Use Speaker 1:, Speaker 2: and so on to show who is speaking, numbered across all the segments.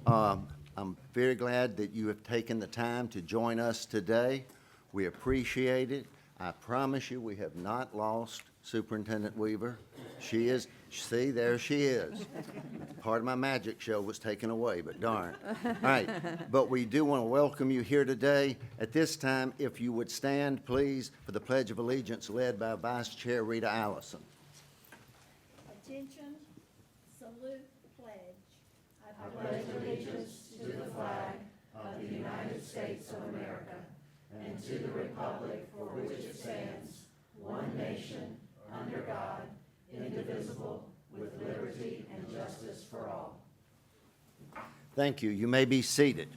Speaker 1: I'm very glad that you have taken the time to join us today. We appreciate it. I promise you, we have not lost Superintendent Weaver. She is, see, there she is. Part of my magic show was taken away, but darn. All right, but we do want to welcome you here today. At this time, if you would stand, please, for the Pledge of Allegiance led by Vice Chair Rita Allison.
Speaker 2: Attention, salute, pledge. I pledge allegiance to the flag of the United States of America and to the republic for which it stands, one nation, under God, indivisible, with liberty and justice for all.
Speaker 1: Thank you. You may be seated.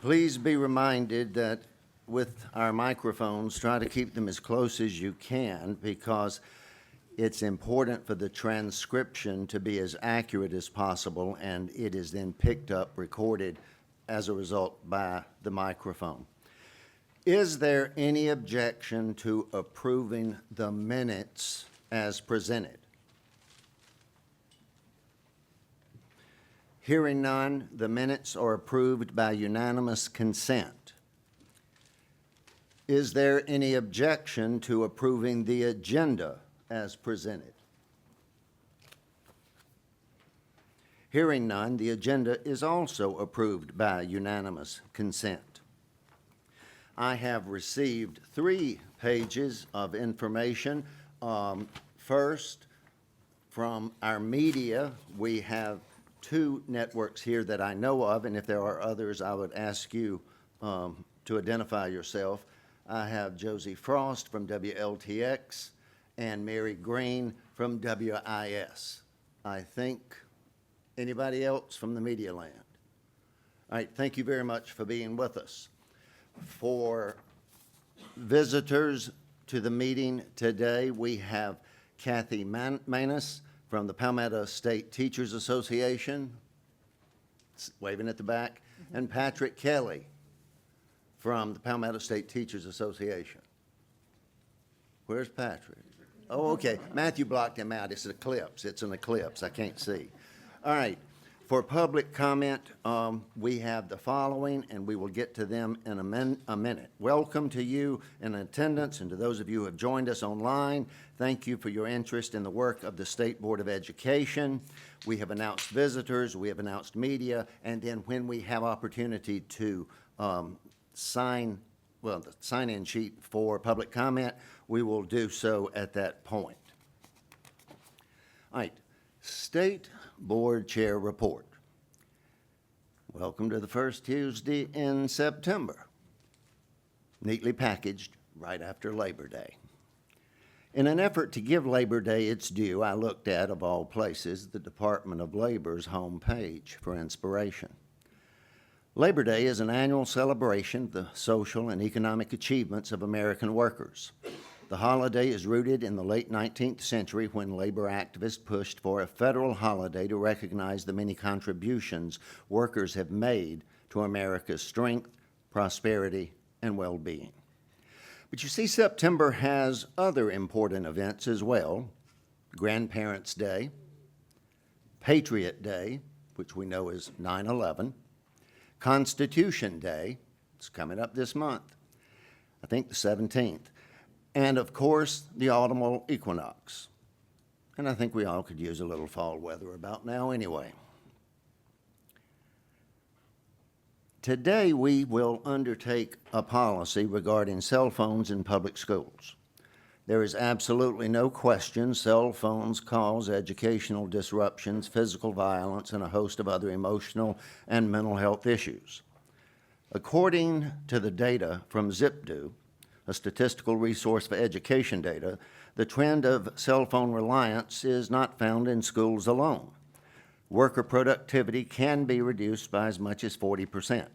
Speaker 1: Please be reminded that with our microphones, try to keep them as close as you can because it's important for the transcription to be as accurate as possible, and it is then picked up, recorded as a result by the microphone. Is there any objection to approving the minutes as presented? Hearing none, the minutes are approved by unanimous consent. Is there any objection to approving the agenda as presented? Hearing none, the agenda is also approved by unanimous consent. I have received 3 pages of information. First, from our media, we have 2 networks here that I know of, and if there are others, I would ask you to identify yourself. I have Josie Frost from WLTX and Mary Green from WIS. I think anybody else from the media land? All right, thank you very much for being with us. For visitors to the meeting today, we have Kathy Manus from the Palmetto State Teachers Association, waving at the back, and Patrick Kelly from the Palmetto State Teachers Association. Where's Patrick? Oh, okay. Matthew blocked him out. It's an eclipse. It's an eclipse. I can't see. All right. For public comment, we have the following, and we will get to them in a minute. Welcome to you in attendance, and to those of you who have joined us online, thank you for your interest in the work of the State Board of Education. We have announced visitors, we have announced media, and then when we have opportunity to the sign-in sheet for public comment, we will do so at that point. All right, State Board Chair Report. Welcome to the first Tuesday in September. Neatly packaged right after Labor Day. In an effort to give Labor Day its due, I looked at, of all places, the Department of Labor's homepage for inspiration. Labor Day is an annual celebration of the social and economic achievements of American workers. The holiday is rooted in the late 19th century when labor activists pushed for a federal holiday to recognize the many contributions workers have made to America's strength, prosperity, and well-being. But you see, September has other important events as well. Grandparents' Day, Patriot Day, which we know is 9/11, Constitution Day, it's coming up this month, I think the 17th, and of course, the autumnal equinox. And I think we all could use a little fall weather about now anyway. Today, we will undertake a policy regarding cell phones in public schools. There is absolutely no question cell phones cause educational disruptions, physical violence, and a host of other emotional and mental health issues. According to the data from ZipDo, a statistical resource for education data, the trend of cell phone reliance is not found in schools alone. Worker productivity can be reduced by as much as 40%.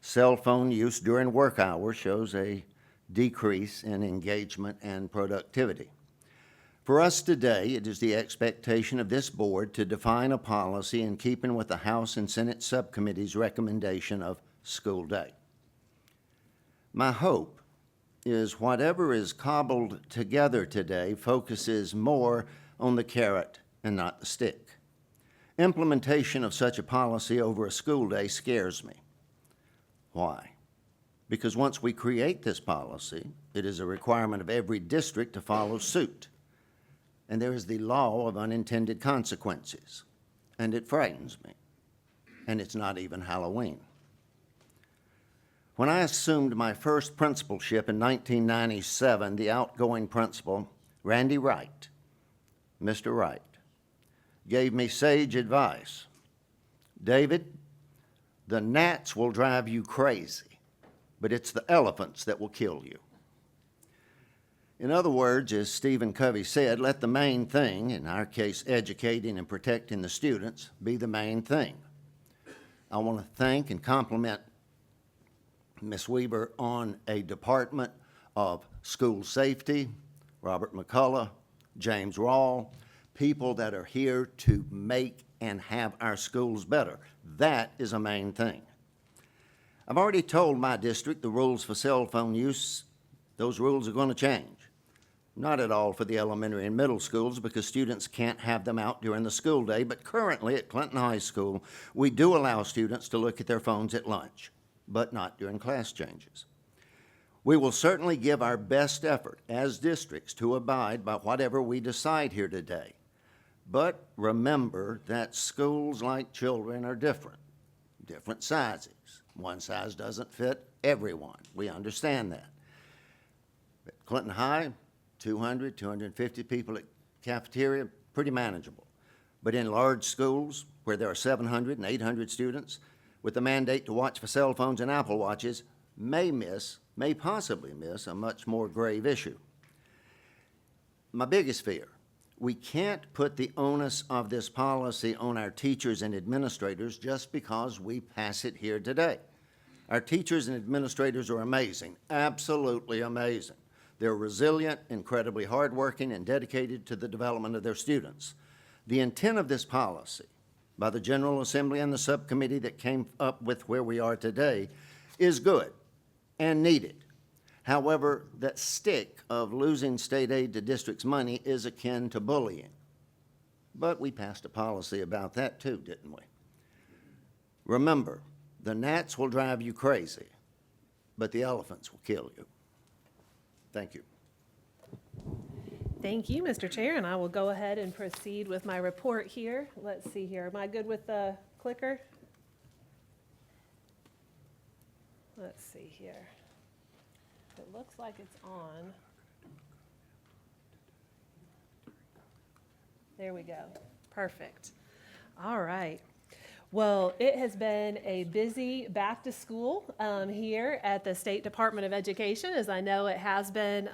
Speaker 1: Cell phone use during work hours shows a decrease in engagement and productivity. For us today, it is the expectation of this board to define a policy in keeping with the House and Senate subcommittee's recommendation of school day. My hope is whatever is cobbled together today focuses more on the carrot and not the stick. Implementation of such a policy over a school day scares me. Why? Because once we create this policy, it is a requirement of every district to follow suit. And there is the law of unintended consequences. And it frightens me. And it's not even Halloween. When I assumed my first principalship in 1997, the outgoing principal, Randy Wright, Mr. Wright, gave me sage advice. David, the gnats will drive you crazy, but it's the elephants that will kill you. In other words, as Stephen Covey said, let the main thing, in our case educating and protecting the students, be the main thing. I want to thank and compliment Ms. Weaver on a Department of School Safety, Robert McCullough, James Rawle, people that are here to make and have our schools better. That is a main thing. I've already told my district the rules for cell phone use, those rules are going to change. Not at all for the elementary and middle schools because students can't have them out during the school day, but currently at Clinton High School, we do allow students to look at their phones at lunch, but not during class changes. We will certainly give our best effort as districts to abide by whatever we decide here today. But remember that schools, like children, are different sizes. One size doesn't fit everyone. We understand that. At Clinton High, 200, 250 people at cafeteria, pretty manageable. But in large schools where there are 700 and 800 students, with the mandate to watch for cell phones and Apple Watches, may possibly miss a much more grave issue. My biggest fear, we can't put the onus of this policy on our teachers and administrators just because we pass it here today. Our teachers and administrators are amazing, absolutely amazing. They're resilient, incredibly hardworking, and dedicated to the development of their students. The intent of this policy by the General Assembly and the subcommittee that came up with where we are today is good and needed. However, that stick of losing state aid to districts' money is akin to bullying. But we passed a policy about that too, didn't we? Remember, the gnats will drive you crazy, but the elephants will kill you. Thank you.
Speaker 3: Thank you, Mr. Chair, and I will go ahead and proceed with my report here. Let's see here. Am I good with the clicker? Let's see here. It looks like it's on. There we go. Perfect. All right. Well, it has been a busy back to school here at the State Department of Education, as I know it has been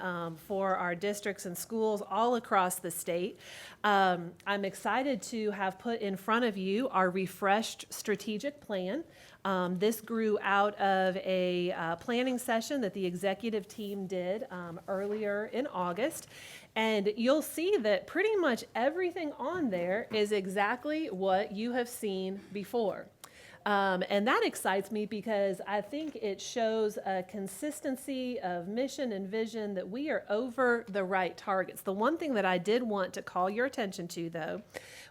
Speaker 3: for our districts and schools all across the state. I'm excited to have put in front of you our refreshed strategic plan. This grew out of a planning session that the executive team did earlier in August. And you'll see that pretty much everything on there is exactly what you have seen before. And that excites me because I think it shows a consistency of mission and vision that we are over the right targets. The one thing that I did want to call your attention to, though,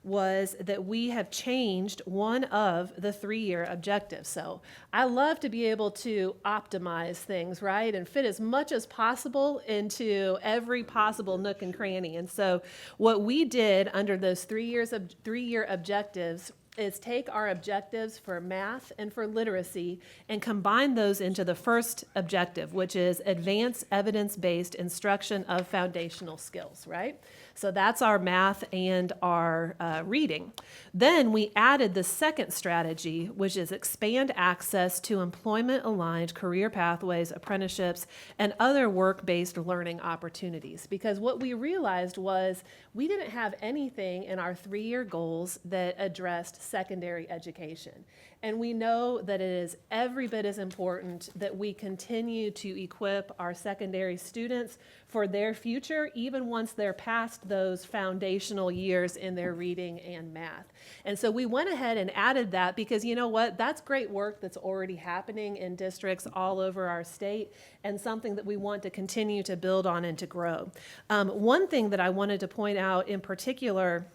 Speaker 3: was that we have changed one of the 3-year objectives. So I love to be able to optimize things, right, and fit as much as possible into every possible nook and cranny. And so what we did under those 3-year objectives is take our objectives for math and for literacy and combine those into the first objective, which is advance evidence-based instruction of foundational skills, right? So that's our math and our reading. Then we added the second strategy, which is expand access to employment-aligned career pathways, apprenticeships, and other work-based learning opportunities. Because what we realized was we didn't have anything in our 3-year goals that addressed secondary education. And we know that it is every bit as important that we continue to equip our secondary students for their future, even once they're past those foundational years in their reading and math. And so we went ahead and added that because you know what? That's great work that's already happening in districts all over our state and something that we want to continue to build on and to grow. One thing that I wanted to point out in particular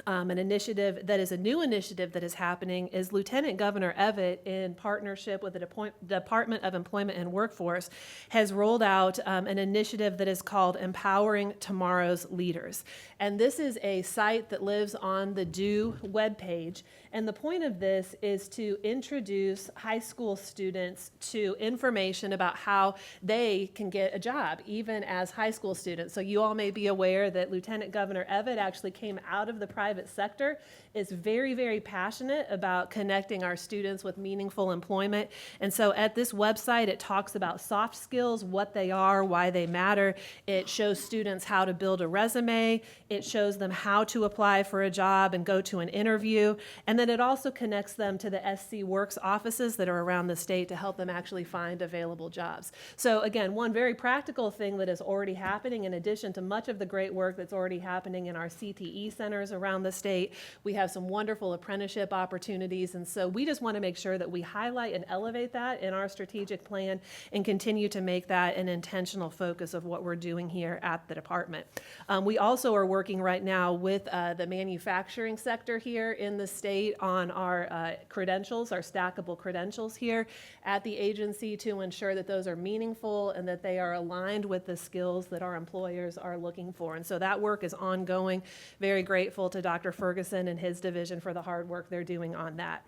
Speaker 3: An initiative that is a new initiative that is happening is Lieutenant Governor Evett, in partnership with the Department of Employment and Workforce, has rolled out an initiative that is called Empowering Tomorrow's Leaders. And this is a site that lives on the DO webpage. And the point of this is to introduce high school students to information about how they can get a job, even as high school students. So you all may be aware that Lieutenant Governor Evett actually came out of the private sector, is very, very passionate about connecting our students with meaningful employment. And so at this website, it talks about soft skills, what they are, why they matter. It shows students how to build a resume. It shows them how to apply for a job and go to an interview. And then it also connects them to the SC Works offices that are around the state to help them actually find available jobs. So again, one very practical thing that is already happening, in addition to much of the great work that's already happening in our CTE centers around the state, we have some wonderful apprenticeship opportunities. And so we just want to make sure that we highlight and elevate that in our strategic plan and continue to make that an intentional focus of what we're doing here at the department. We also are working right now with the manufacturing sector here in the state on our credentials, our stackable credentials here at the agency, to ensure that those are meaningful and that they are aligned with the skills that our employers are looking for. And so that work is ongoing. Very grateful to Dr. Ferguson and his division for the hard work they're doing on that.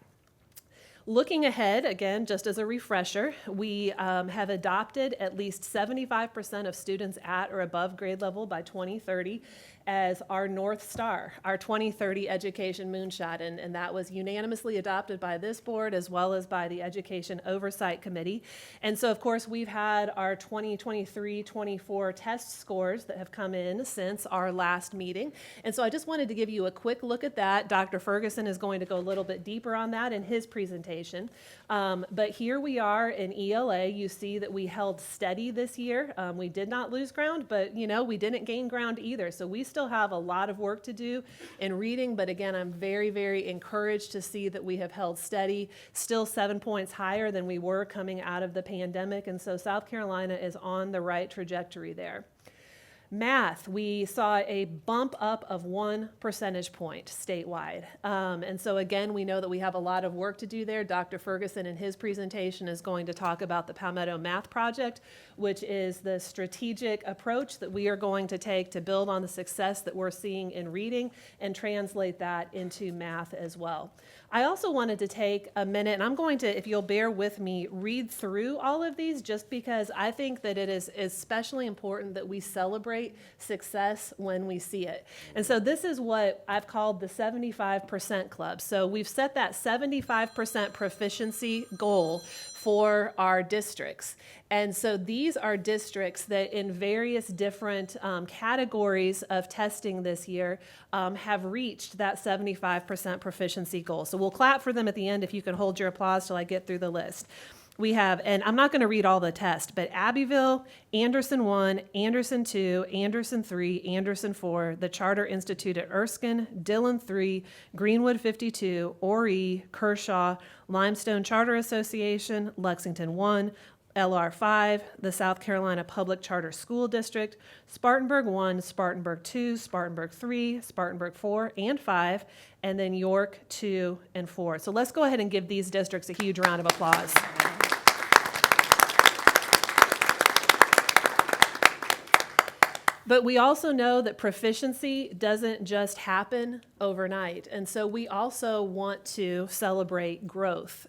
Speaker 3: Looking ahead, again, just as a refresher, we have adopted at least 75% of students at or above grade level by 2030 as our North Star, our 2030 education moonshot, and that was unanimously adopted by this board as well as by the Education Oversight Committee. And so, of course, we've had our 2023-24 test scores that have come in since our last meeting. And so I just wanted to give you a quick look at that. Dr. Ferguson is going to go a little bit deeper on that in his presentation. But here we are in ELA. You see that we held steady this year. We did not lose ground, but we didn't gain ground either. So we still have a lot of work to do in reading, but again, I'm very, very encouraged to see that we have held steady, still 7 points higher than we were coming out of the pandemic, and so South Carolina is on the right trajectory there. Math, we saw a bump up of 1 percentage point statewide. And so again, we know that we have a lot of work to do there. Dr. Ferguson in his presentation is going to talk about the Palmetto Math Project, which is the strategic approach that we are going to take to build on the success that we're seeing in reading and translate that into math as well. I also wanted to take a minute, and I'm going to, if you'll bear with me, read through all of these, just because I think that it is especially important that we celebrate success when we see it. And so this is what I've called the 75% club. So we've set that 75% proficiency goal for our districts. And so these are districts that in various different categories of testing this year have reached that 75% proficiency goal. So we'll clap for them at the end if you can hold your applause till I get through the list. We have, and I'm not going to read all the tests, but Abbeville, Anderson 1, Anderson 2, Anderson 3, Anderson 4, the Charter Institute at Erskine, Dillon 3, Greenwood 52, Horry, Kershaw, Limestone Charter Association, Lexington 1, LR 5, the South Carolina Public Charter School District, Spartanburg 1, Spartanburg 2, Spartanburg 3, Spartanburg 4 and 5, and then York 2 and 4. So let's go ahead and give these districts a huge round of applause. But we also know that proficiency doesn't just happen overnight. And so we also want to celebrate growth.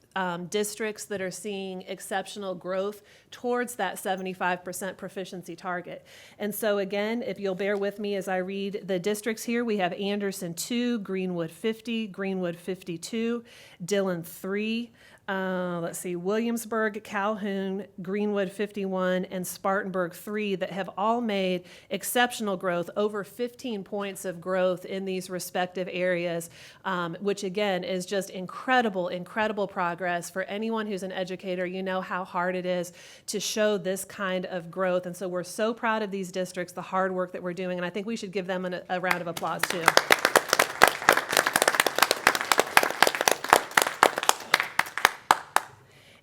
Speaker 3: Districts that are seeing exceptional growth towards that 75% proficiency target. And so again, if you'll bear with me as I read the districts here, we have Anderson 2, Greenwood 50, Greenwood 52, Dillon 3, Williamsburg, Calhoun, Greenwood 51, and Spartanburg 3 that have all made exceptional growth, over 15 points of growth in these respective areas, which again is just incredible, incredible progress. For anyone who's an educator, you know how hard it is to show this kind of growth. And so we're so proud of these districts, the hard work that we're doing, and I think we should give them a round of applause too.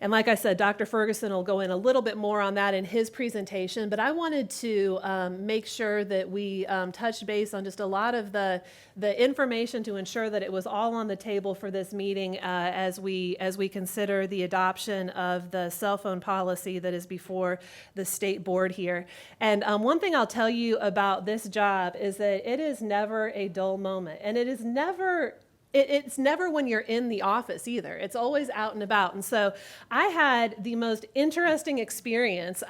Speaker 3: And like I said, Dr. Ferguson will go in a little bit more on that in his presentation, but I wanted to make sure that we touched base on just a lot of the information to ensure that it was all on the table for this meeting as we consider the adoption of the cell phone policy that is before the state board here. And one thing I'll tell you about this job is that it is never a dull moment, and it is never it's never when you're in the office either. It's always out and about. And so I had the most interesting experience.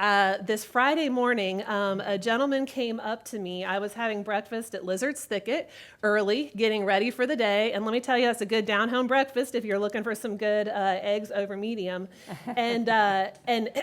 Speaker 3: This Friday morning, a gentleman came up to me. I was having breakfast at Lizard's Thicket early, getting ready for the day. And let me tell you, that's a good down-home breakfast if you're looking for some good eggs over medium. And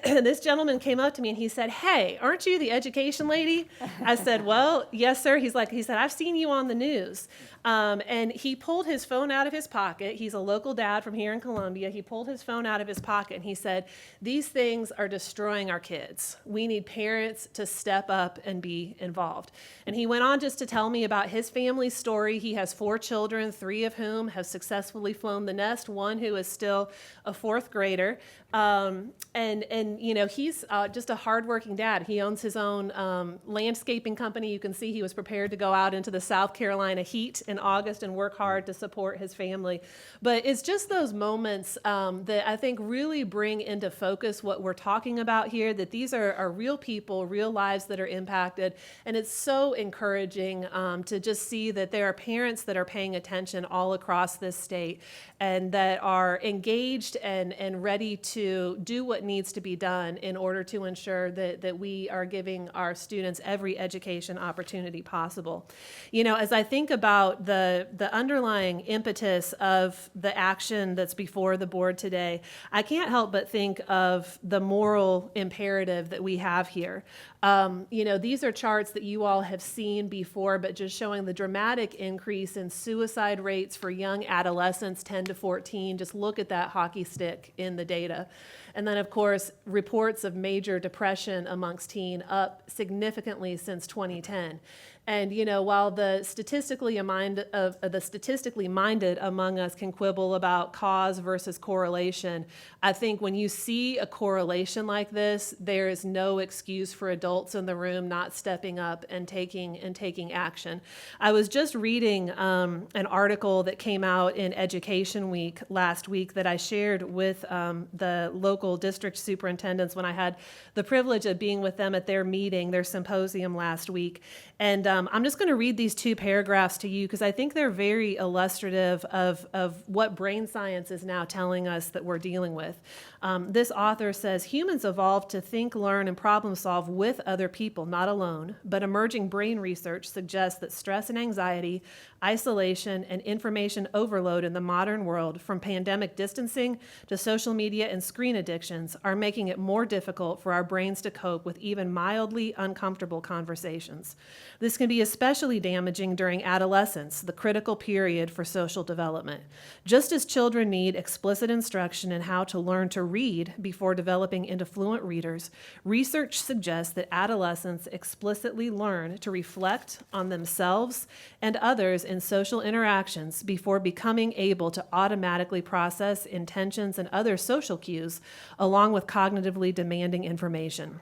Speaker 3: this gentleman came up to me and he said, "Hey, aren't you the education lady?" I said, "Well, yes, sir." He said, "I've seen you on the news." And he pulled his phone out of his pocket. He's a local dad from here in Columbia. He pulled his phone out of his pocket and he said, "These things are destroying our kids. We need parents to step up and be involved." And he went on just to tell me about his family story. He has 4 children, 3 of whom have successfully flown the nest, one who is still a 4th grader. And you know, he's just a hardworking dad. He owns his own landscaping company. You can see he was prepared to go out into the South Carolina heat in August and work hard to support his family. But it's just those moments that I think really bring into focus what we're talking about here, that these are real people, real lives that are impacted. And it's so encouraging to just see that there are parents that are paying attention all across this state and that are engaged and ready to do what needs to be done in order to ensure that we are giving our students every education opportunity possible. You know, as I think about the underlying impetus of the action that's before the board today, I can't help but think of the moral imperative that we have here. You know, these are charts that you all have seen before, but just showing the dramatic increase in suicide rates for young adolescents, 10 to 14. Just look at that hockey stick in the data. And then, of course, reports of major depression amongst teen up significantly since 2010. And, you know, while the statistically minded among us can quibble about cause versus correlation, I think when you see a correlation like this, there is no excuse for adults in the room not stepping up and taking action. I was just reading an article that came out in Education Week last week that I shared with the local district superintendents when I had the privilege of being with them at their meeting, their symposium last week. And I'm just going to read these 2 paragraphs to you because I think they're very illustrative of what brain science is now telling us that we're dealing with. This author says, "Humans evolved to think, learn, and problem solve with other people, not alone. But emerging brain research suggests that stress and anxiety, isolation, and information overload in the modern world, from pandemic distancing to social media and screen addictions, are making it more difficult for our brains to cope with even mildly uncomfortable conversations. This can be especially damaging during adolescence, the critical period for social development. Just as children need explicit instruction in how to learn to read before developing into fluent readers, research suggests that adolescents explicitly learn to reflect on themselves and others in social interactions before becoming able to automatically process intentions and other social cues, along with cognitively demanding information.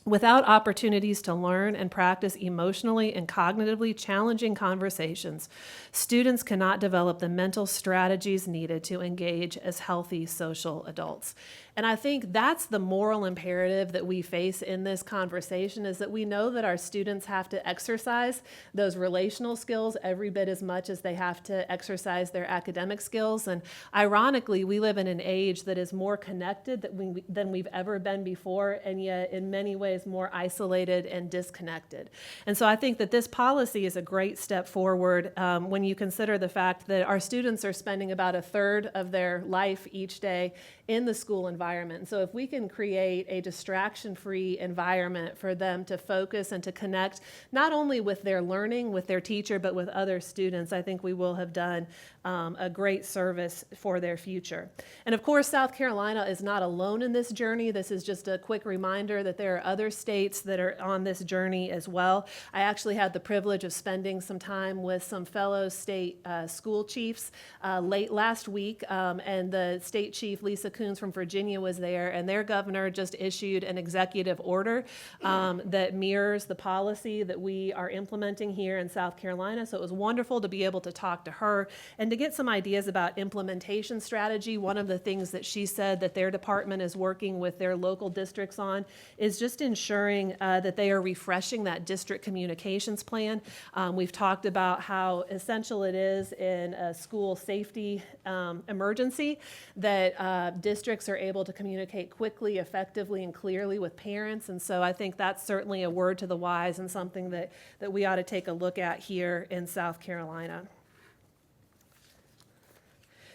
Speaker 3: Without opportunities to learn and practice emotionally and cognitively challenging conversations, students cannot develop the mental strategies needed to engage as healthy social adults." And I think that's the moral imperative that we face in this conversation, is that we know that our students have to exercise those relational skills every bit as much as they have to exercise their academic skills. And ironically, we live in an age that is more connected than we've ever been before, and yet in many ways more isolated and disconnected. And so I think that this policy is a great step forward when you consider the fact that our students are spending about a third of their life each day in the school environment. So if we can create a distraction-free environment for them to focus and to connect not only with their learning, with their teacher, but with other students, I think we will have done a great service for their future. And of course, South Carolina is not alone in this journey. This is just a quick reminder that there are other states that are on this journey as well. I actually had the privilege of spending some time with some fellow state school chiefs late last week, and the state chief, Lisa Coons from Virginia, was there, and their governor just issued an executive order that mirrors the policy that we are implementing here in South Carolina. So it was wonderful to be able to talk to her and to get some ideas about implementation strategy. One of the things that she said that their department is working with their local districts on is just ensuring that they are refreshing that district communications plan. We've talked about how essential it is in a school safety emergency that districts are able to communicate quickly, effectively, and clearly with parents. And so I think that's certainly a word to the wise and something that we ought to take a look at here in South Carolina.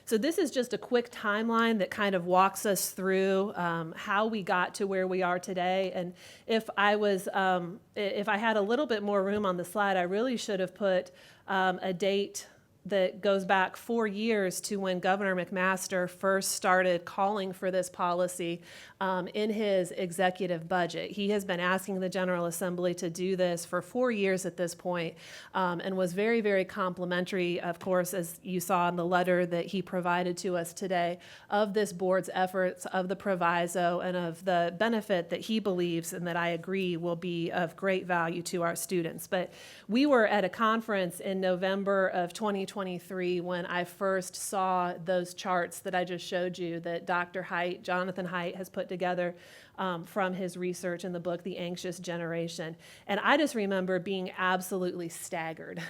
Speaker 3: So this is just a quick timeline that kind of walks us through how we got to where we are today. And if I had a little bit more room on the slide, I really should have put a date that goes back 4 years to when Governor McMaster first started calling for this policy in his executive budget. He has been asking the General Assembly to do this for 4 years at this point, and was very, very complimentary, of course, as you saw in the letter that he provided to us today, of this board's efforts, of the proviso, and of the benefit that he believes and that I agree will be of great value to our students. But we were at a conference in November of 2023 when I first saw those charts that I just showed you that Dr. Haidt, Jonathan Haidt, has put together from his research in the book, The Anxious Generation. And I just remember being absolutely staggered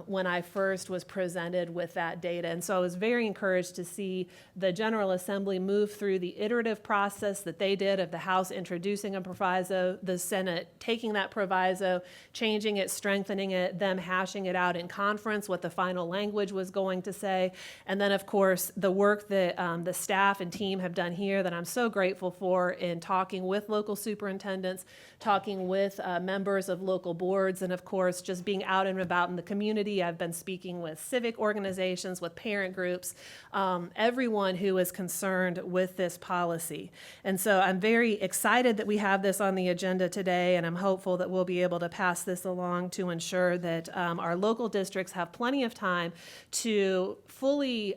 Speaker 3: when I first was presented with that data. And so I was very encouraged to see the General Assembly move through the iterative process that they did of the House introducing a proviso, the Senate taking that proviso, changing it, strengthening it, them hashing it out in conference, what the final language was going to say. And then, of course, the work that the staff and team have done here that I'm so grateful for in talking with local superintendents, talking with members of local boards, and of course, just being out and about in the community. I've been speaking with civic organizations, with parent groups, everyone who is concerned with this policy. And so I'm very excited that we have this on the agenda today, and I'm hopeful that we'll be able to pass this along to ensure that our local districts have plenty of time to fully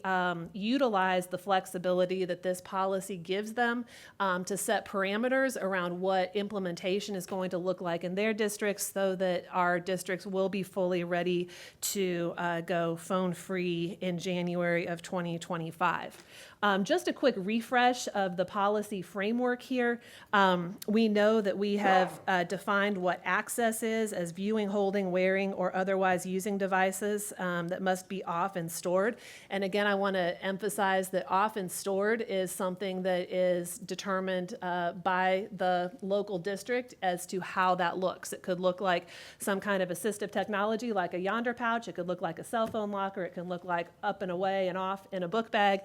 Speaker 3: utilize the flexibility that this policy gives them to set parameters around what implementation is going to look like in their districts so that our districts will be fully ready to go phone-free in January of 2025. Just a quick refresh of the policy framework here. We know that we have defined what access is as viewing, holding, wearing, or otherwise using devices that must be off and stored. And again, I want to emphasize that off and stored is something that is determined by the local district as to how that looks. It could look like some kind of assistive technology like a Yonder pouch. It could look like a cell phone locker. It can look like up and away and off in a book bag.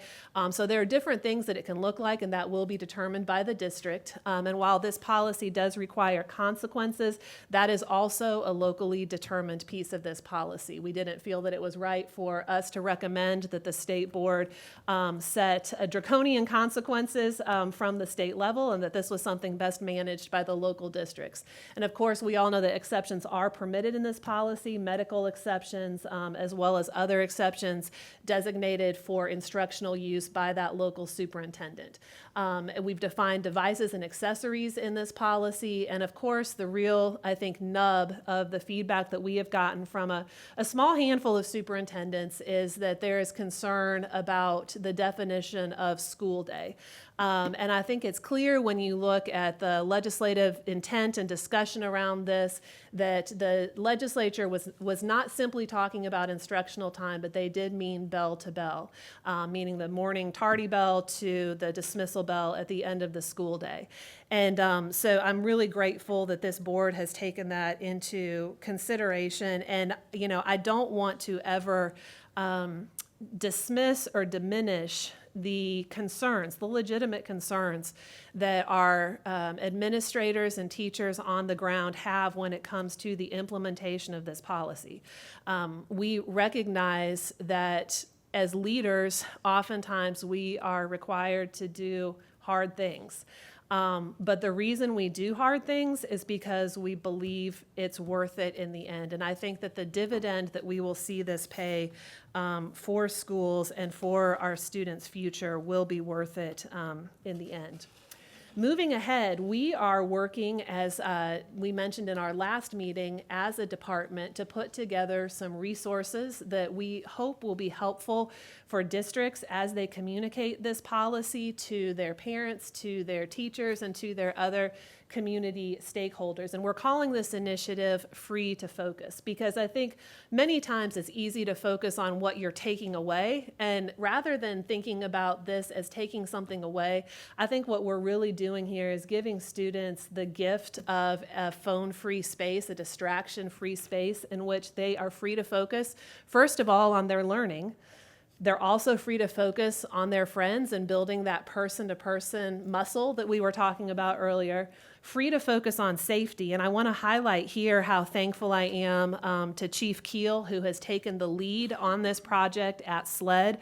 Speaker 3: So there are different things that it can look like, and that will be determined by the district. And while this policy does require consequences, that is also a locally determined piece of this policy. We didn't feel that it was right for us to recommend that the state board set draconian consequences from the state level, and that this was something best managed by the local districts. And of course, we all know that exceptions are permitted in this policy, medical exceptions, as well as other exceptions designated for instructional use by that local superintendent. We've defined devices and accessories in this policy, and of course, the real, I think, nub of the feedback that we have gotten from a small handful of superintendents is that there is concern about the definition of school day. And I think it's clear when you look at the legislative intent and discussion around this that the legislature was not simply talking about instructional time, but they did mean bell to bell, meaning the morning tardy bell to the dismissal bell at the end of the school day. And so I'm really grateful that this board has taken that into consideration. And, you know, I don't want to ever dismiss or diminish the concerns, the legitimate concerns that our administrators and teachers on the ground have when it comes to the implementation of this policy. We recognize that as leaders, oftentimes we are required to do hard things. But the reason we do hard things is because we believe it's worth it in the end. And I think that the dividend that we will see this pay for schools and for our students' future will be worth it in the end. Moving ahead, we are working, as we mentioned in our last meeting, as a department to put together some resources that we hope will be helpful for districts as they communicate this policy to their parents, to their teachers, and to their other community stakeholders. And we're calling this initiative Free to Focus, because I think many times it's easy to focus on what you're taking away. And rather than thinking about this as taking something away, I think what we're really doing here is giving students the gift of a phone-free space, a distraction-free space in which they are free to focus, first of all, on their learning. They're also free to focus on their friends and building that person-to-person muscle that we were talking about earlier. Free to focus on safety. And I want to highlight here how thankful I am to Chief Keel, who has taken the lead on this project at SLED.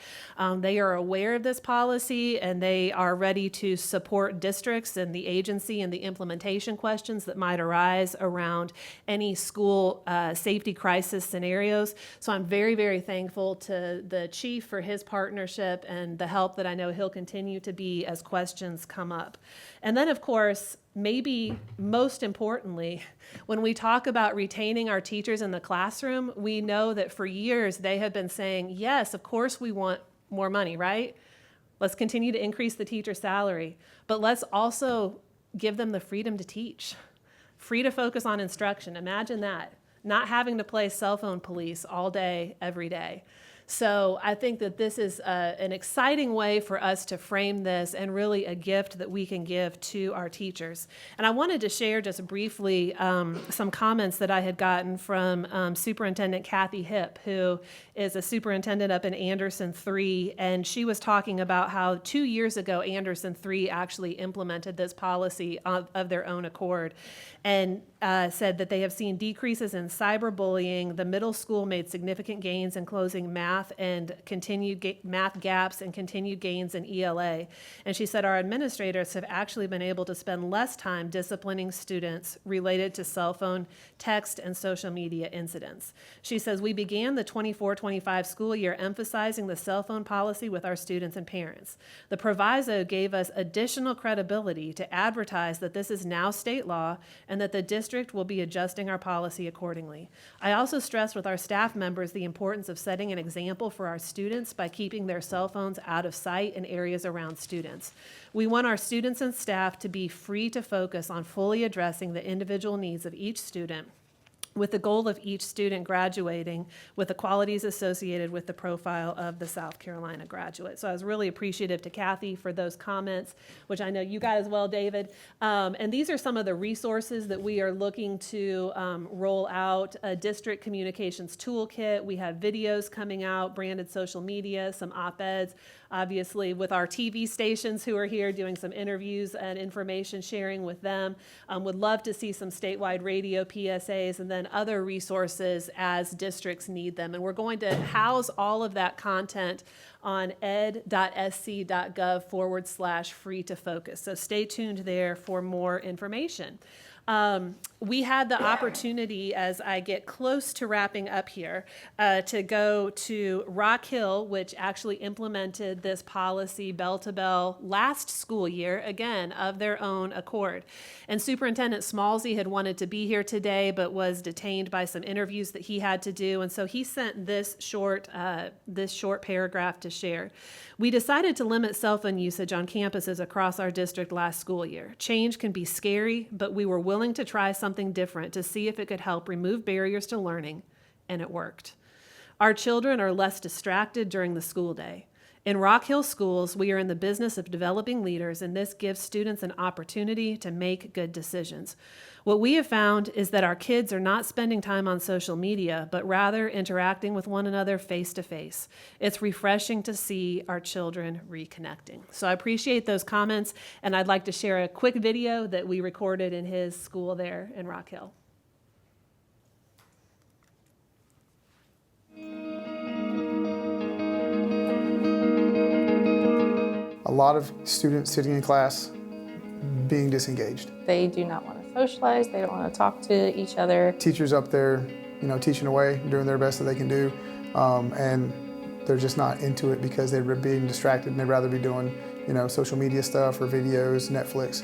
Speaker 3: They are aware of this policy, and they are ready to support districts and the agency and the implementation questions that might arise around any school safety crisis scenarios. So I'm very, very thankful to the chief for his partnership and the help that I know he'll continue to be as questions come up. And then, of course, maybe most importantly, when we talk about retaining our teachers in the classroom, we know that for years they have been saying, yes, of course we want more money, right? Let's continue to increase the teacher salary, but let's also give them the freedom to teach, free to focus on instruction. Imagine that, not having to play cell phone police all day, every day. So I think that this is an exciting way for us to frame this and really a gift that we can give to our teachers. And I wanted to share just briefly some comments that I had gotten from Superintendent Kathy Hipp, who is a superintendent up in Anderson 3, and she was talking about how 2 years ago Anderson 3 actually implemented this policy of their own accord, and said that they have seen decreases in cyberbullying. The middle school made significant gains in closing math and continued math gaps and continued gains in ELA. And she said our administrators have actually been able to spend less time disciplining students related to cell phone, text, and social media incidents. She says we began the 24-25 school year emphasizing the cell phone policy with our students and parents. The proviso gave us additional credibility to advertise that this is now state law and that the district will be adjusting our policy accordingly. I also stressed with our staff members the importance of setting an example for our students by keeping their cell phones out of sight in areas around students. We want our students and staff to be free to focus on fully addressing the individual needs of each student, with the goal of each student graduating with the qualities associated with the profile of the South Carolina graduate. So I was really appreciative to Kathy for those comments, which I know you got as well, David. And these are some of the resources that we are looking to roll out. A district communications toolkit. We have videos coming out, branded social media, some op-eds, obviously with our TV stations who are here doing some interviews and information sharing with them. Would love to see some statewide radio PSAs and then other resources as districts need them. And we're going to house all of that content on ed.sc.gov/free to focus. So stay tuned there for more information. We had the opportunity, as I get close to wrapping up here, to go to Rock Hill, which actually implemented this policy bell to bell last school year, again, of their own accord. And Superintendent Smallsy had wanted to be here today, but was detained by some interviews that he had to do. And so he sent this short paragraph to share. We decided to limit cell phone usage on campuses across our district last school year. Change can be scary, but we were willing to try something different to see if it could help remove barriers to learning, and it worked. Our children are less distracted during the school day. In Rock Hill schools, we are in the business of developing leaders, and this gives students an opportunity to make good decisions. What we have found is that our kids are not spending time on social media, but rather interacting with one another face to face. It's refreshing to see our children reconnecting. So I appreciate those comments, and I'd like to share a quick video that we recorded in his school there in Rock Hill.
Speaker 4: lot of students sitting in class being disengaged.
Speaker 5: They do not want to socialize. They don't want to talk to each other.
Speaker 4: Teachers up there, teaching away, doing their best that they can do, and they're just not into it because they're being distracted and they'd rather be doing, social media stuff or videos, Netflix.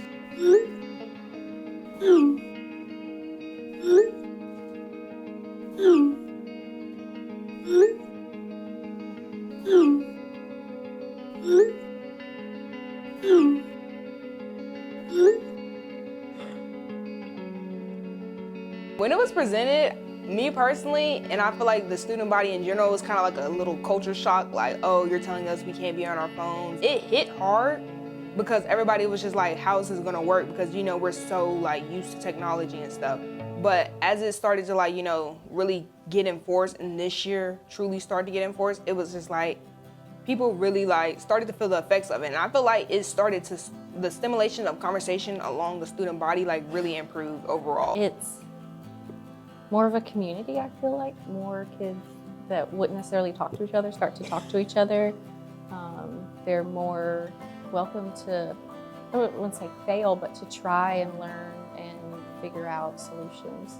Speaker 6: When it was presented, me personally, and I feel like the student body in general, was kind of like a little culture shock, like, oh, you're telling us we can't be on our phones. It hit hard because everybody was just like, how is this gonna work? Because, we're so like used to technology and stuff. But as it started to like, really get enforced, and this year truly started to get enforced, it was just like, people really like started to feel the effects of it. And I feel like it started to, the stimulation of conversation along the student body like really improved overall.
Speaker 5: It's more of a community, I feel like. More kids that wouldn't necessarily talk to each other start to talk to each other. They're more welcome to, I wouldn't say fail, but to try and learn and figure out solutions,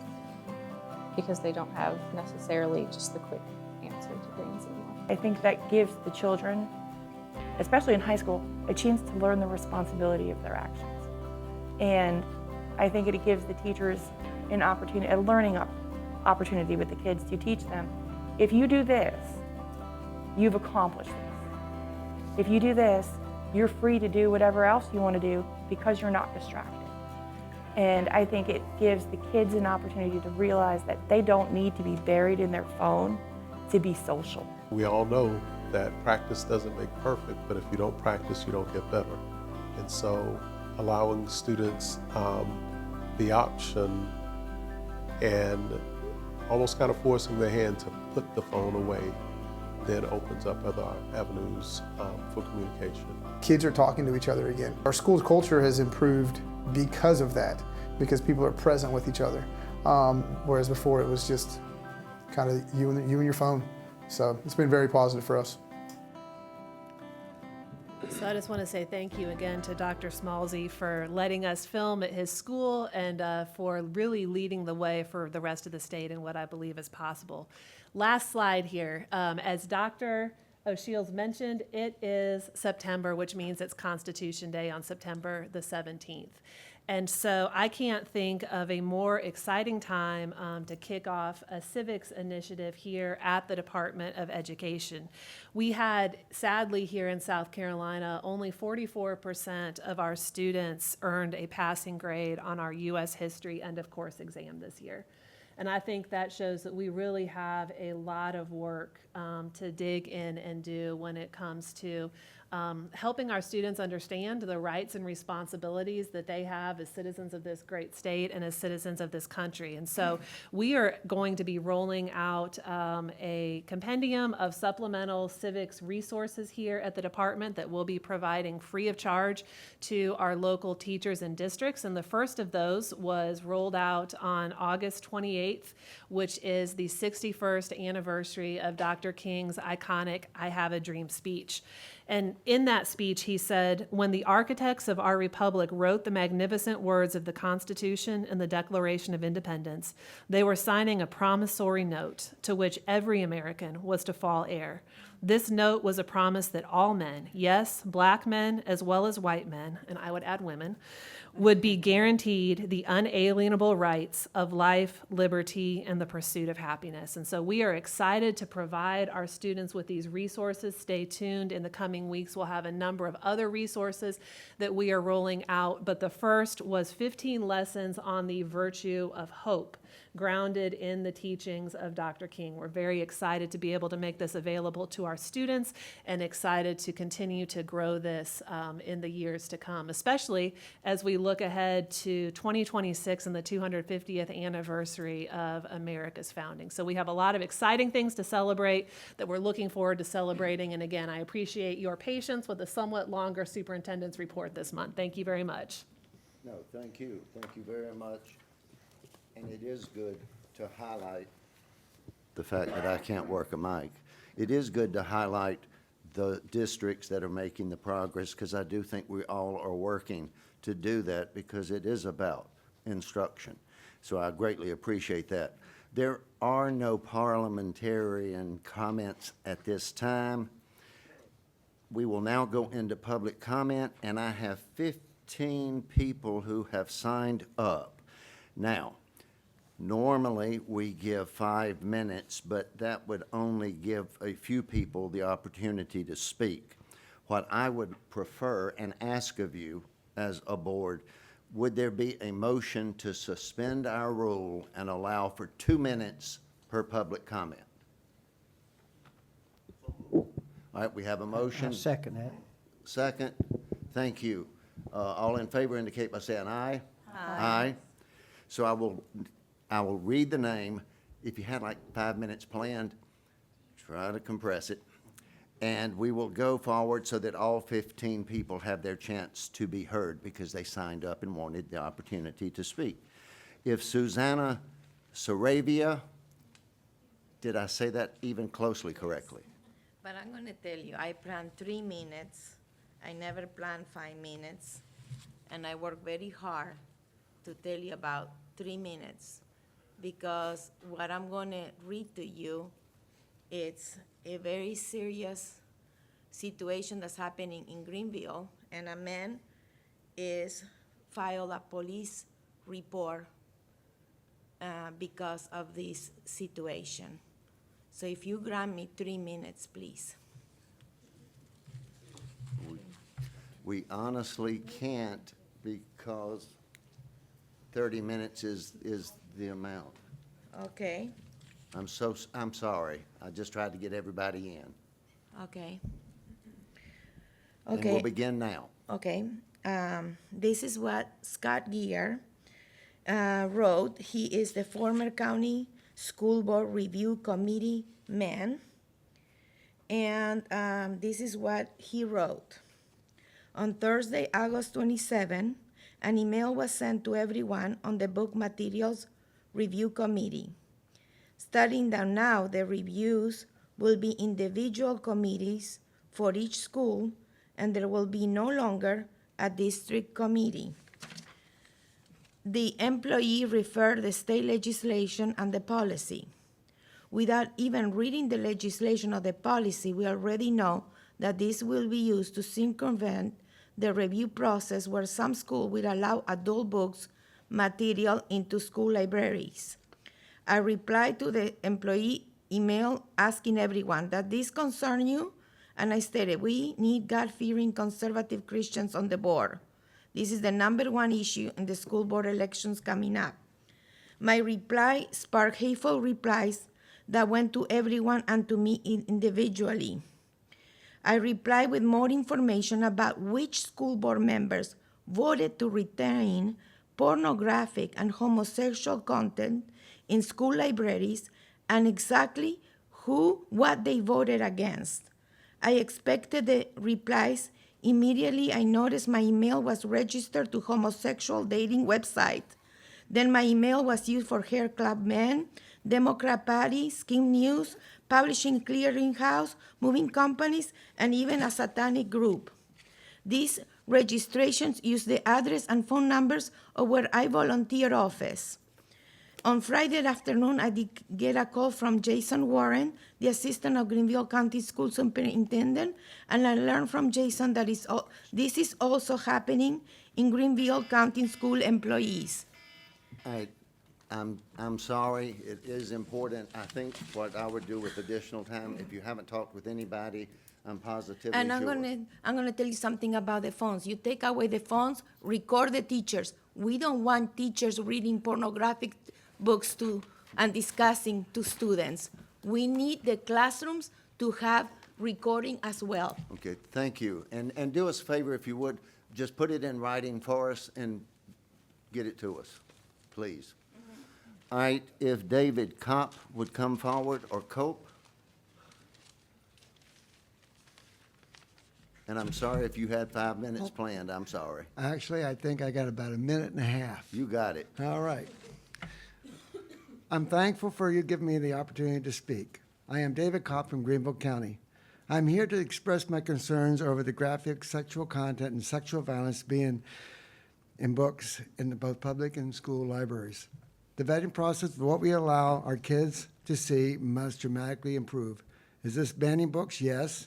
Speaker 5: because they don't have necessarily just the quick answer to things anymore.
Speaker 7: I think that gives the children, especially in high school, a chance to learn the responsibility of their actions. And I think it gives the teachers an opportunity, a learning opportunity with the kids to teach them, if you do this, you've accomplished this. If you do this, you're free to do whatever else you want to do because you're not distracted. And I think it gives the kids an opportunity to realize that they don't need to be buried in their phone to be social.
Speaker 8: We all know that practice doesn't make perfect, but if you don't practice, you don't get better. And so allowing students the option and almost kind of forcing their hand to put the phone away then opens up other avenues for communication.
Speaker 4: Kids are talking to each other again. Our school's culture has improved because of that, because people are present with each other. Whereas before it was just kind of you and your phone. So it's been very positive for us.
Speaker 3: So I just want to say thank you again to Dr. Smallsy for letting us film at his school and for really leading the way for the rest of the state in what I believe is possible. Last slide here. As Dr. O'Shields mentioned, it is September, which means it's Constitution Day on September the 17th. And so I can't think of a more exciting time to kick off a civics initiative here at the Department of Education. We had, sadly, here in South Carolina, only 44% of our students earned a passing grade on our U.S. history end of course exam this year. And I think that shows that we really have a lot of work to dig in and do when it comes to helping our students understand the rights and responsibilities that they have as citizens of this great state and as citizens of this country. And so we are going to be rolling out a compendium of supplemental civics resources here at the department that we'll be providing free of charge to our local teachers and districts. And the first of those was rolled out on August 28th, which is the 61st anniversary of Dr. King's iconic "I Have a Dream" speech. And in that speech, he said, "When the architects of our republic wrote the magnificent words of the Constitution and the Declaration of Independence, they were signing a promissory note to which every American was to fall heir. This note was a promise that all men, yes, black men as well as white men, and I would add women, would be guaranteed the unalienable rights of life, liberty, and the pursuit of happiness." And so we are excited to provide our students with these resources. Stay tuned. In the coming weeks, we'll have a number of other resources that we are rolling out. But the first was 15 lessons on the virtue of hope, grounded in the teachings of Dr. King. We're very excited to be able to make this available to our students and excited to continue to grow this in the years to come, especially as we look ahead to 2026 and the 250th anniversary of America's founding. So we have a lot of exciting things to celebrate that we're looking forward to celebrating. And again, I appreciate your patience with a somewhat longer superintendent's report this month. Thank you very much.
Speaker 1: No, thank you. Thank you very much. And it is good to highlight the fact that I can't work a mic. It is good to highlight the districts that are making the progress, because I do think we all are working to do that, because it is about instruction. So I greatly appreciate that. There are no parliamentarian comments at this time. We will now go into public comment, and I have 15 people who have signed up. Now, normally, we give 5 minutes, but that would only give a few people the opportunity to speak. What I would prefer and ask of you as a board, would there be a motion to suspend our rule and allow for 2 minutes per public comment? All right, we have a motion.
Speaker 9: I'll second that.
Speaker 1: Second, thank you. All in favor indicate by saying aye. Aye. So I will read the name. If you had like 5 minutes planned, try to compress it. And we will go forward so that all 15 people have their chance to be heard because they signed up and wanted the opportunity to speak. If Susanna Saravia, did I say that even closely correctly?
Speaker 10: But I'm going to tell you, I planned 3 minutes. I never planned 5 minutes. And I work very hard to tell you about 3 minutes, because what I'm going to read to you, it's a very serious situation that's happening in Greenville, and a man is filed a police report because of this situation. So if you grant me 3 minutes, please.
Speaker 1: We honestly can't, because 30 minutes is the amount.
Speaker 10: Okay,
Speaker 1: I'm sorry. I just tried to get everybody in.
Speaker 10: okay.
Speaker 1: And we'll
Speaker 10: Okay,
Speaker 1: begin now.
Speaker 10: okay. This is what Scott Gear wrote. He is the former county school board review committee man. And this is what he wrote. On Thursday, August 27, an email was sent to everyone on the book materials review committee, stating that now the reviews will be individual committees for each school, and there will be no longer a district committee. The employee referred the state legislation and the policy. Without even reading the legislation or the policy, we already know that this will be used to circumvent the review process where some schools will allow adult books material into school libraries. I replied to the employee email asking everyone, "Does this concern you?" And I stated, "We need God-fearing conservative Christians on the board. This is the #1 issue in the school board elections coming up." My reply sparked hateful replies that went to everyone and to me individually. I replied with more information about which school board members voted to retain pornographic and homosexual content in school libraries and exactly what they voted against. I expected the replies. Immediately, I noticed my email was registered to homosexual dating website. Then my email was used for Hair Club Men, Democrat Party, Skim News, Publishing Clearinghouse, moving companies, and even a satanic group. These registrations use the address and phone numbers of where I volunteer office. On Friday afternoon, I did get a call from Jason Warren, the assistant of Greenville County School Superintendent, and I learned from Jason that this is also happening in Greenville County school employees.
Speaker 1: I'm sorry, it is important. I think what I would do with additional time, if you haven't talked with anybody, I'm positively
Speaker 10: And I'm
Speaker 1: sure.
Speaker 10: gonna tell you something about the phones. You take away the phones, record the teachers. We don't want teachers reading pornographic books and discussing to students. We need the classrooms to have recording as well.
Speaker 1: Okay, thank you. And do us a favor, if you would, just put it in writing for us and get it to us, please. All right, if David Kopp would come forward, or Cope. And I'm sorry if you had 5 minutes planned, I'm sorry.
Speaker 9: Actually, I think I got about a minute and a half.
Speaker 1: You got it.
Speaker 9: All right. I'm thankful for you giving me the opportunity to speak. I am David Kopp from Greenville County. I'm here to express my concerns over the graphic sexual content and sexual violence being in books in both public and school libraries. The vetting process for what we allow our kids to see must dramatically improve. Is this banning books? Yes,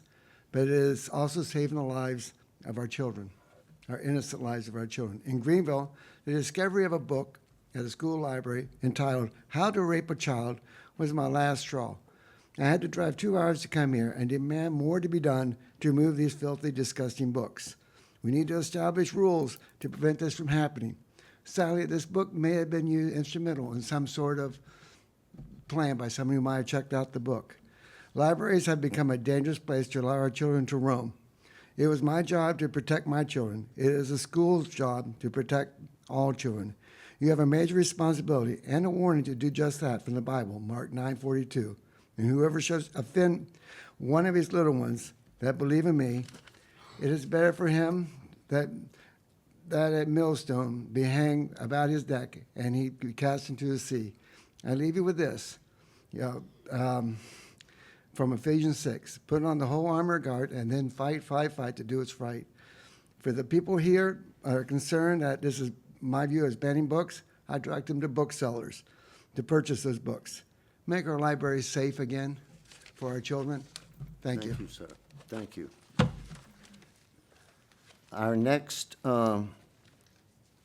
Speaker 9: but it is also saving the lives of our children, our innocent lives of our children. In Greenville, the discovery of a book at a school library entitled How to Rape a Child was my last straw. I had to drive 2 hours to come here and demand more to be done to remove these filthy, disgusting books. We need to establish rules to prevent this from happening. Sadly, this book may have been used instrumental in some sort of plan by someone who might have checked out the book. Libraries have become a dangerous place to allow our children to roam. It was my job to protect my children. It is the school's job to protect all children. You have a major responsibility and a warning to do just that from the Bible, Mark 9:42. And whoever shall offend one of his little ones that believe in me, it is better for him that a millstone be hanged about his neck and he be cast into the sea. I leave you with this, from Ephesians 6. Put on the whole armor of God and then fight to do what's right. For the people here are concerned that this is my view as banning books, I direct them to booksellers to purchase those books. Make our libraries safe again for our children. Thank you.
Speaker 1: Thank you, sir. Thank you. Our next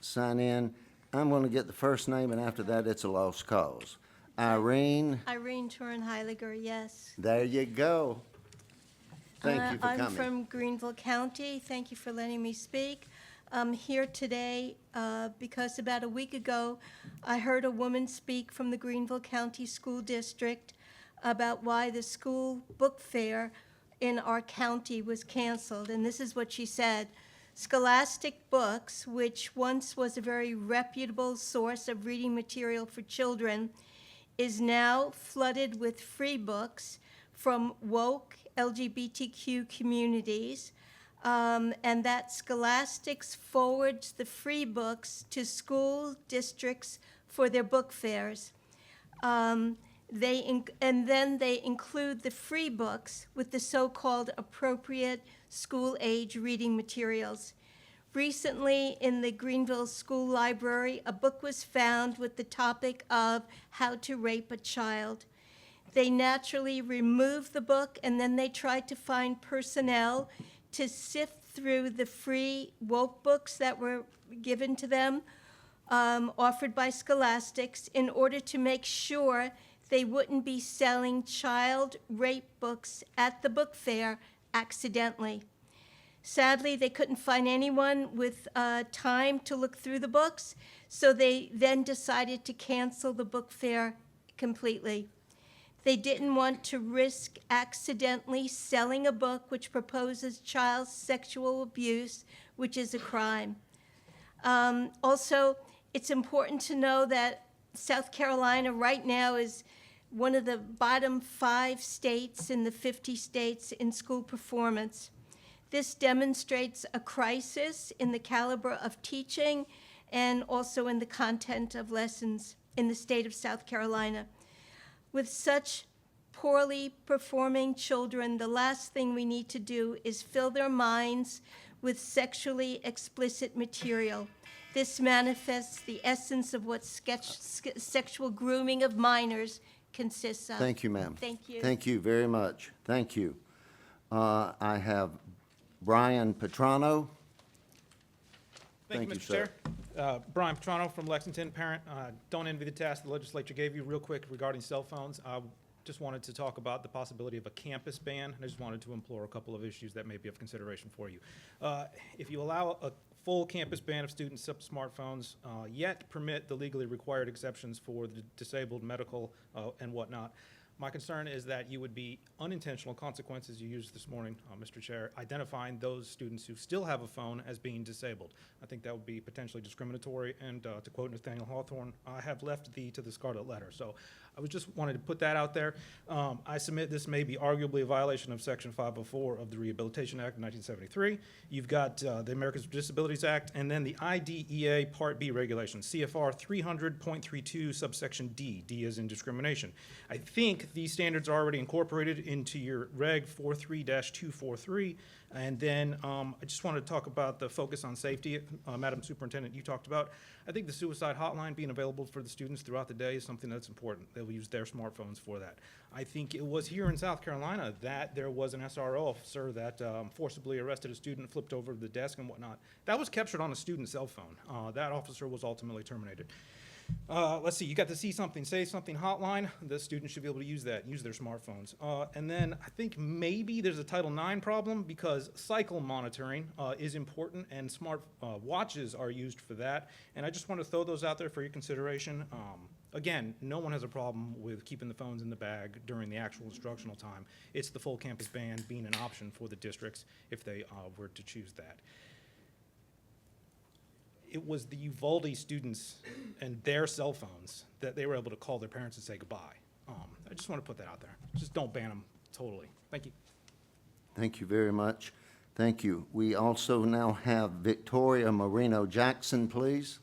Speaker 1: sign-in, I'm going to get the first name, and after that, it's a lost cause. Irene,
Speaker 2: Irene Turin Heiliger, yes.
Speaker 1: there you go. Thank you for
Speaker 2: I'm
Speaker 1: coming.
Speaker 2: from Greenville County. Thank you for letting me speak. I'm here today because about a week ago, I heard a woman speak from the Greenville County School District about why the school book fair in our county was canceled. And this is what she said. Scholastic Books, which once was a very reputable source of reading material for children, is now flooded with free books from woke LGBTQ communities, and that Scholastics forwards the free books to school districts for their book fairs. And then they include the free books with the so-called appropriate school-age reading materials. Recently, in the Greenville School Library, a book was found with the topic of how to rape a child. They naturally removed the book, and then they tried to find personnel to sift through the free woke books that were given to them, offered by Scholastics, in order to make sure they wouldn't be selling child rape books at the book fair accidentally. Sadly, they couldn't find anyone with time to look through the books, so they then decided to cancel the book fair completely. They didn't want to risk accidentally selling a book which proposes child sexual abuse, which is a crime. Also, it's important to know that South Carolina right now is one of the bottom 5 states in the 50 states in school performance. This demonstrates a crisis in the caliber of teaching and also in the content of lessons in the state of South Carolina. With such poorly performing children, the last thing we need to do is fill their minds with sexually explicit material. This manifests the essence of what sexual grooming of minors consists of.
Speaker 1: Thank you, ma'am.
Speaker 2: Thank you.
Speaker 1: Thank you very much. Thank you. I have Brian Petrano.
Speaker 11: Thank you, Mr. Chair. Brian Petrano from Lexington, parent. Don't envy the task the legislature gave you. Real quick regarding cell phones, I just wanted to talk about the possibility of a campus ban, and I just wanted to implore a couple of issues that may be of consideration for you. If you allow a full campus ban of students' smartphones, yet permit the legally required exceptions for the disabled, medical, and whatnot, my concern is that you would be unintentional consequences you used this morning, Mr. Chair, identifying those students who still have a phone as being disabled. I think that would be potentially discriminatory, and to quote Nathaniel Hawthorne, I have left thee to the scarlet letter. So I was just wanted to put that out there. I submit this may be arguably a violation of Section 504 of the Rehabilitation Act of 1973. You've got the Americans with Disabilities Act, and then the IDEA Part B regulations, CFR 300.32 subsection D. D is in discrimination. I think these standards are already incorporated into your Reg 43-243. And then I just wanted to talk about the focus on safety. Madam Superintendent, you talked about, I think the suicide hotline being available for the students throughout the day is something that's important. They'll use their smartphones for that. I think it was here in South Carolina that there was an SRO officer that forcibly arrested a student, flipped over the desk and whatnot. That was captured on a student's cell phone. That officer was ultimately terminated. Let's see, you got the See Something, Say Something hotline. The students should be able to use that, use their smartphones. And then I think maybe there's a Title IX problem because cycle monitoring is important and smart watches are used for that. And I just want to throw those out there for your consideration. Again, no one has a problem with keeping the phones in the bag during the actual instructional time. It's the full campus ban being an option for the districts if they were to choose that. It was the Uvalde students and their cell phones that they were able to call their parents and say goodbye. I just want to put that out there. Just don't ban them totally. Thank you.
Speaker 1: Thank you very much. Thank you. We also now have Victoria Moreno Jackson, please.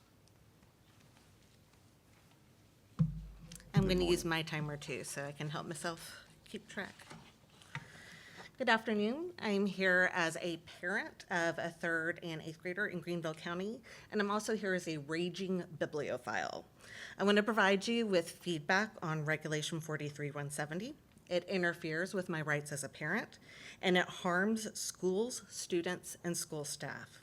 Speaker 12: I'm going to use my timer too, so I can help myself keep track. Good afternoon. I'm here as a parent of a 3rd and 8th grader in Greenville County, and I'm also here as a raging bibliophile. I want to provide you with feedback on Regulation 43-170. It interferes with my rights as a parent, and it harms schools, students, and school staff.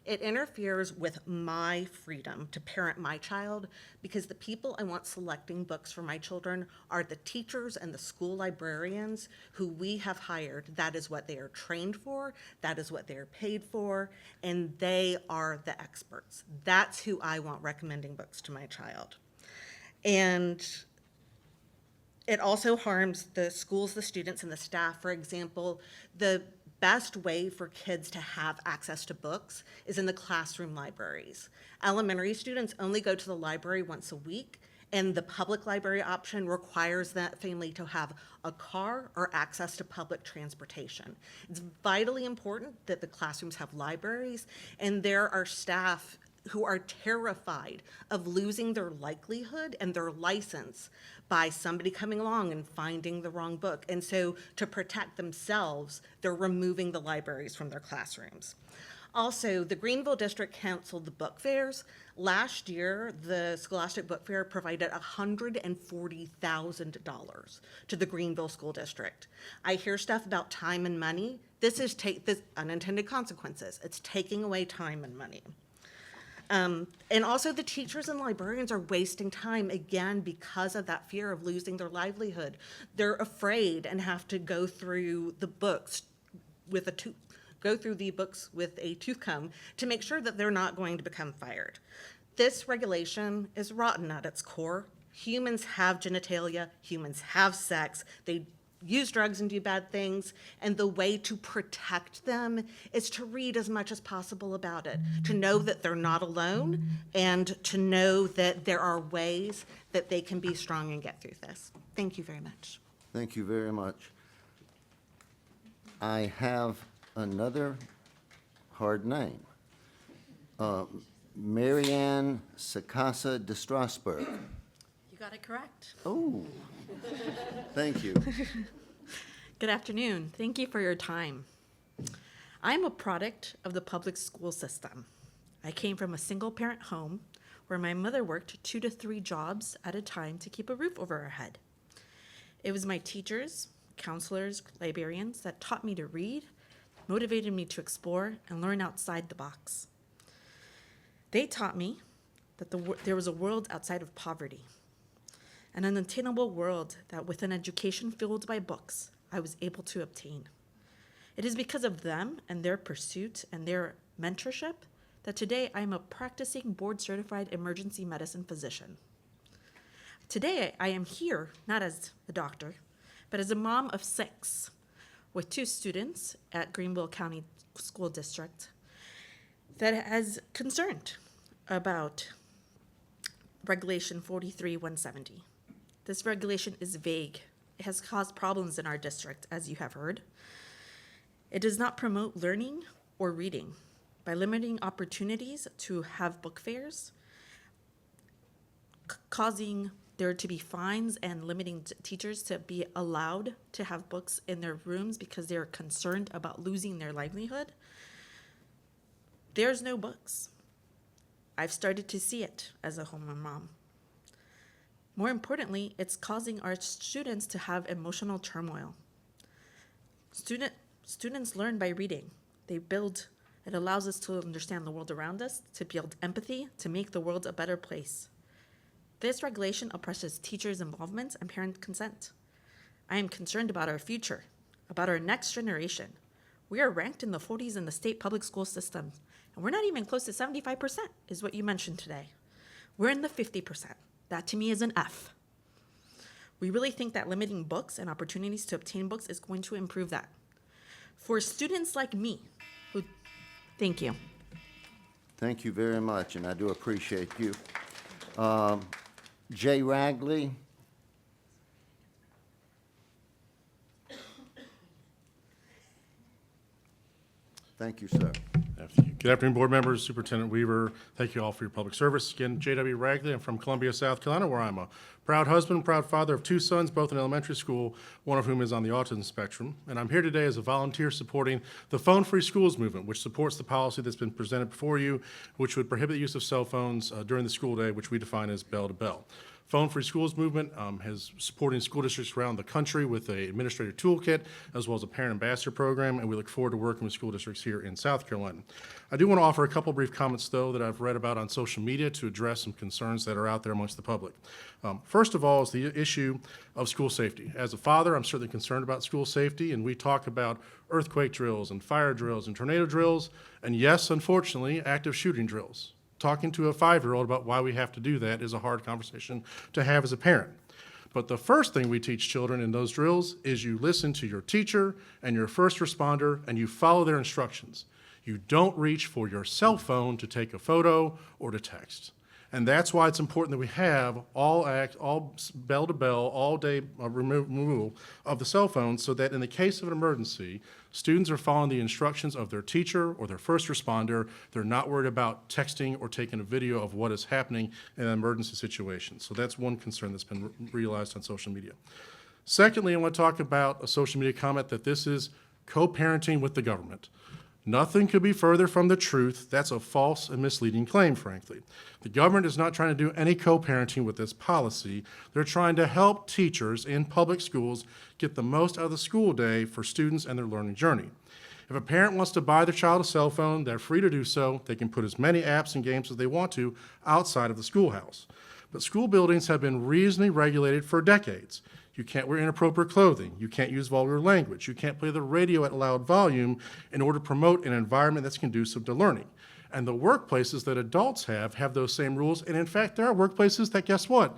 Speaker 12: It interferes with my freedom to parent my child because the people I want selecting books for my children are the teachers and the school librarians who we have hired. That is what they are trained for, that is what they are paid for, and they are the experts. That's who I want recommending books to my child. And it also harms the schools, the students, and the staff. For example, the best way for kids to have access to books is in the classroom libraries. Elementary students only go to the library once a week, and the public library option requires that family to have a car or access to public transportation. It's vitally important that the classrooms have libraries, and there are staff who are terrified of losing their livelihood and their license by somebody coming along and finding the wrong book. And so to protect themselves, they're removing the libraries from their classrooms. Also, the Greenville District canceled the book fairs. Last year, the Scholastic Book Fair provided $140,000 to the Greenville School District. I hear stuff about time and money. This is unintended consequences. It's taking away time and money. And also the teachers and librarians are wasting time, again, because of that fear of losing their livelihood. They're afraid and have to go through the books with a tooth comb to make sure that they're not going to become fired. This regulation is rotten at its core. Humans have genitalia, humans have sex, they use drugs and do bad things, and the way to protect them is to read as much as possible about it, to know that they're not alone, and to know that there are ways that they can be strong and get through this. Thank you very much.
Speaker 1: Thank you very much. I have another hard name. Marianne Sakasa de Strasburg.
Speaker 13: You got it correct.
Speaker 1: Oh, thank you.
Speaker 13: Good afternoon. Thank you for your time. I'm a product of the public school system. I came from a single-parent home where my mother worked 2 to 3 jobs at a time to keep a roof over her head. It was my teachers, counselors, librarians that taught me to read, motivated me to explore, and learn outside the box. They taught me that there was a world outside of poverty, an unattainable world that with an education fueled by books, I was able to obtain. It is because of them and their pursuit and their mentorship that today I am a practicing board-certified emergency medicine physician. Today I am here not as a doctor, but as a mom of 6 with 2 students at Greenville County School District that is concerned about Regulation 43-170. This regulation is vague. It has caused problems in our district, as you have heard. It does not promote learning or reading by limiting opportunities to have book fairs, causing there to be fines and limiting teachers to be allowed to have books in their rooms because they're concerned about losing their livelihood. There's no books. I've started to see it as a homeroom mom. More importantly, it's causing our students to have emotional turmoil. Students learn by reading. It allows us to understand the world around us, to build empathy, to make the world a better place. This regulation oppresses teachers' involvement and parent consent. I am concerned about our future, about our next generation. We are ranked in the 40s in the state public school system, and we're not even close to 75%, is what you mentioned today. We're in the 50%. That to me is an F. We really think that limiting books and opportunities to obtain books is going to improve that. For students like me, thank you.
Speaker 1: Thank you very much, and I do appreciate you. Jay Ragley. Thank you, sir.
Speaker 14: Good afternoon, board members, Superintendent Weaver. Thank you all for your public service. Again, J.W. Ragley. I'm from Columbia, South Carolina, where I'm a proud husband, proud father of 2 sons, both in elementary school, one of whom is on the autism spectrum. And I'm here today as a volunteer supporting the Phone-Free Schools movement, which supports the policy that's been presented before you, which would prohibit the use of cell phones during the school day, which we define as bell to bell. Phone-Free Schools movement has supporting school districts around the country with an administrative toolkit, as well as a parent ambassador program, and we look forward to working with school districts here in South Carolina. I do want to offer a couple brief comments, though, that I've read about on social media to address some concerns that are out there amongst the public. First of all is the issue of school safety. As a father, I'm certainly concerned about school safety, and we talk about earthquake drills and fire drills and tornado drills, and yes, unfortunately, active shooting drills. Talking to a 5-year-old about why we have to do that is a hard conversation to have as a parent. But the first thing we teach children in those drills is you listen to your teacher and your first responder and you follow their instructions. You don't reach for your cell phone to take a photo or to text. And that's why it's important that we have all bell to bell, all day removal of the cell phone so that in the case of an emergency, students are following the instructions of their teacher or their first responder. They're not worried about texting or taking a video of what is happening in an emergency situation. So that's one concern that's been realized on social media. Secondly, I want to talk about a social media comment that this is co-parenting with the government. Nothing could be further from the truth. That's a false and misleading claim, frankly. The government is not trying to do any co-parenting with this policy. They're trying to help teachers in public schools get the most out of the school day for students and their learning journey. If a parent wants to buy their child a cell phone, they're free to do so. They can put as many apps and games as they want to outside of the schoolhouse. But school buildings have been reasonably regulated for decades. You can't wear inappropriate clothing. You can't use vulgar language. You can't play the radio at a loud volume in order to promote an environment that's conducive to learning. And the workplaces that adults have those same rules. And in fact, there are workplaces that, guess what?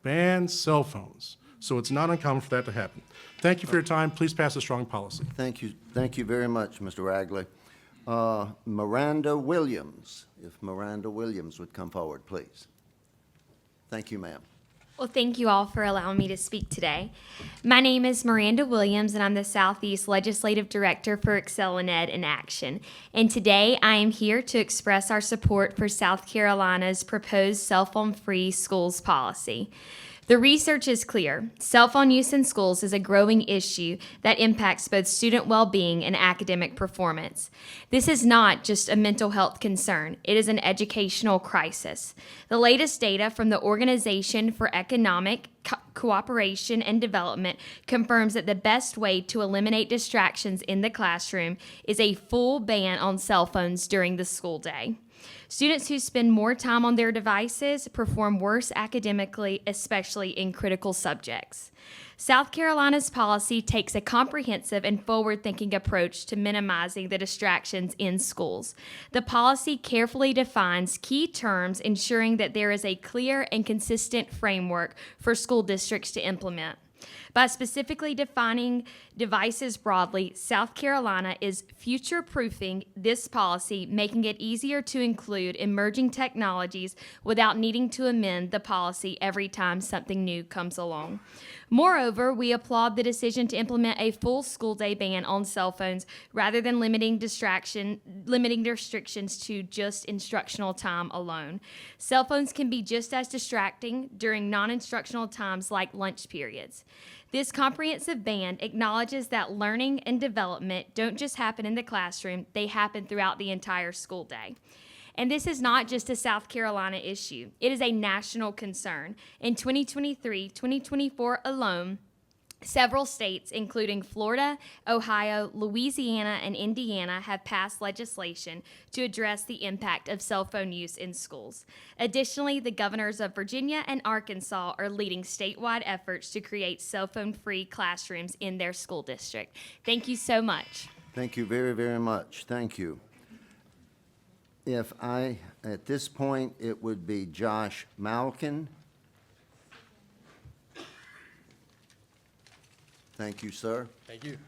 Speaker 14: Ban cell phones. So it's not uncommon for that to happen. Thank you for your time. Please pass a strong policy.
Speaker 1: Thank you. Thank you very much, Mr. Ragley. Miranda Williams, if Miranda Williams would come forward, please. Thank you, ma'am.
Speaker 15: Well, thank you all for allowing me to speak today. My name is Miranda Williams, and I'm the Southeast Legislative Director for ExcelinEd in Action. And today I am here to express our support for South Carolina's proposed cell phone-free schools policy. The research is clear. Cell phone use in schools is a growing issue that impacts both student well-being and academic performance. This is not just a mental health concern. It is an educational crisis. The latest data from the Organization for Economic Cooperation and Development confirms that the best way to eliminate distractions in the classroom is a full ban on cell phones during the school day. Students who spend more time on their devices perform worse academically, especially in critical subjects. South Carolina's policy takes a comprehensive and forward-thinking approach to minimizing the distractions in schools. The policy carefully defines key terms, ensuring that there is a clear and consistent framework for school districts to implement. By specifically defining devices broadly, South Carolina is future-proofing this policy, making it easier to include emerging technologies without needing to amend the policy every time something new comes along. Moreover, we applaud the decision to implement a full school day ban on cell phones rather than limiting the restrictions to just instructional time alone. Cell phones can be just as distracting during non-instructional times like lunch periods. This comprehensive ban acknowledges that learning and development don't just happen in the classroom, they happen throughout the entire school day. And this is not just a South Carolina issue. It is a national concern. In 2023-2024 alone, several states, including Florida, Ohio, Louisiana, and Indiana, have passed legislation to address the impact of cell phone use in schools. Additionally, the governors of Virginia and Arkansas are leading statewide efforts to create cell phone-free classrooms in their school district. Thank you so much.
Speaker 1: Thank you very, very much. Thank you. At this point, it would be Josh Malkin. Thank you, sir.
Speaker 16: Thank you.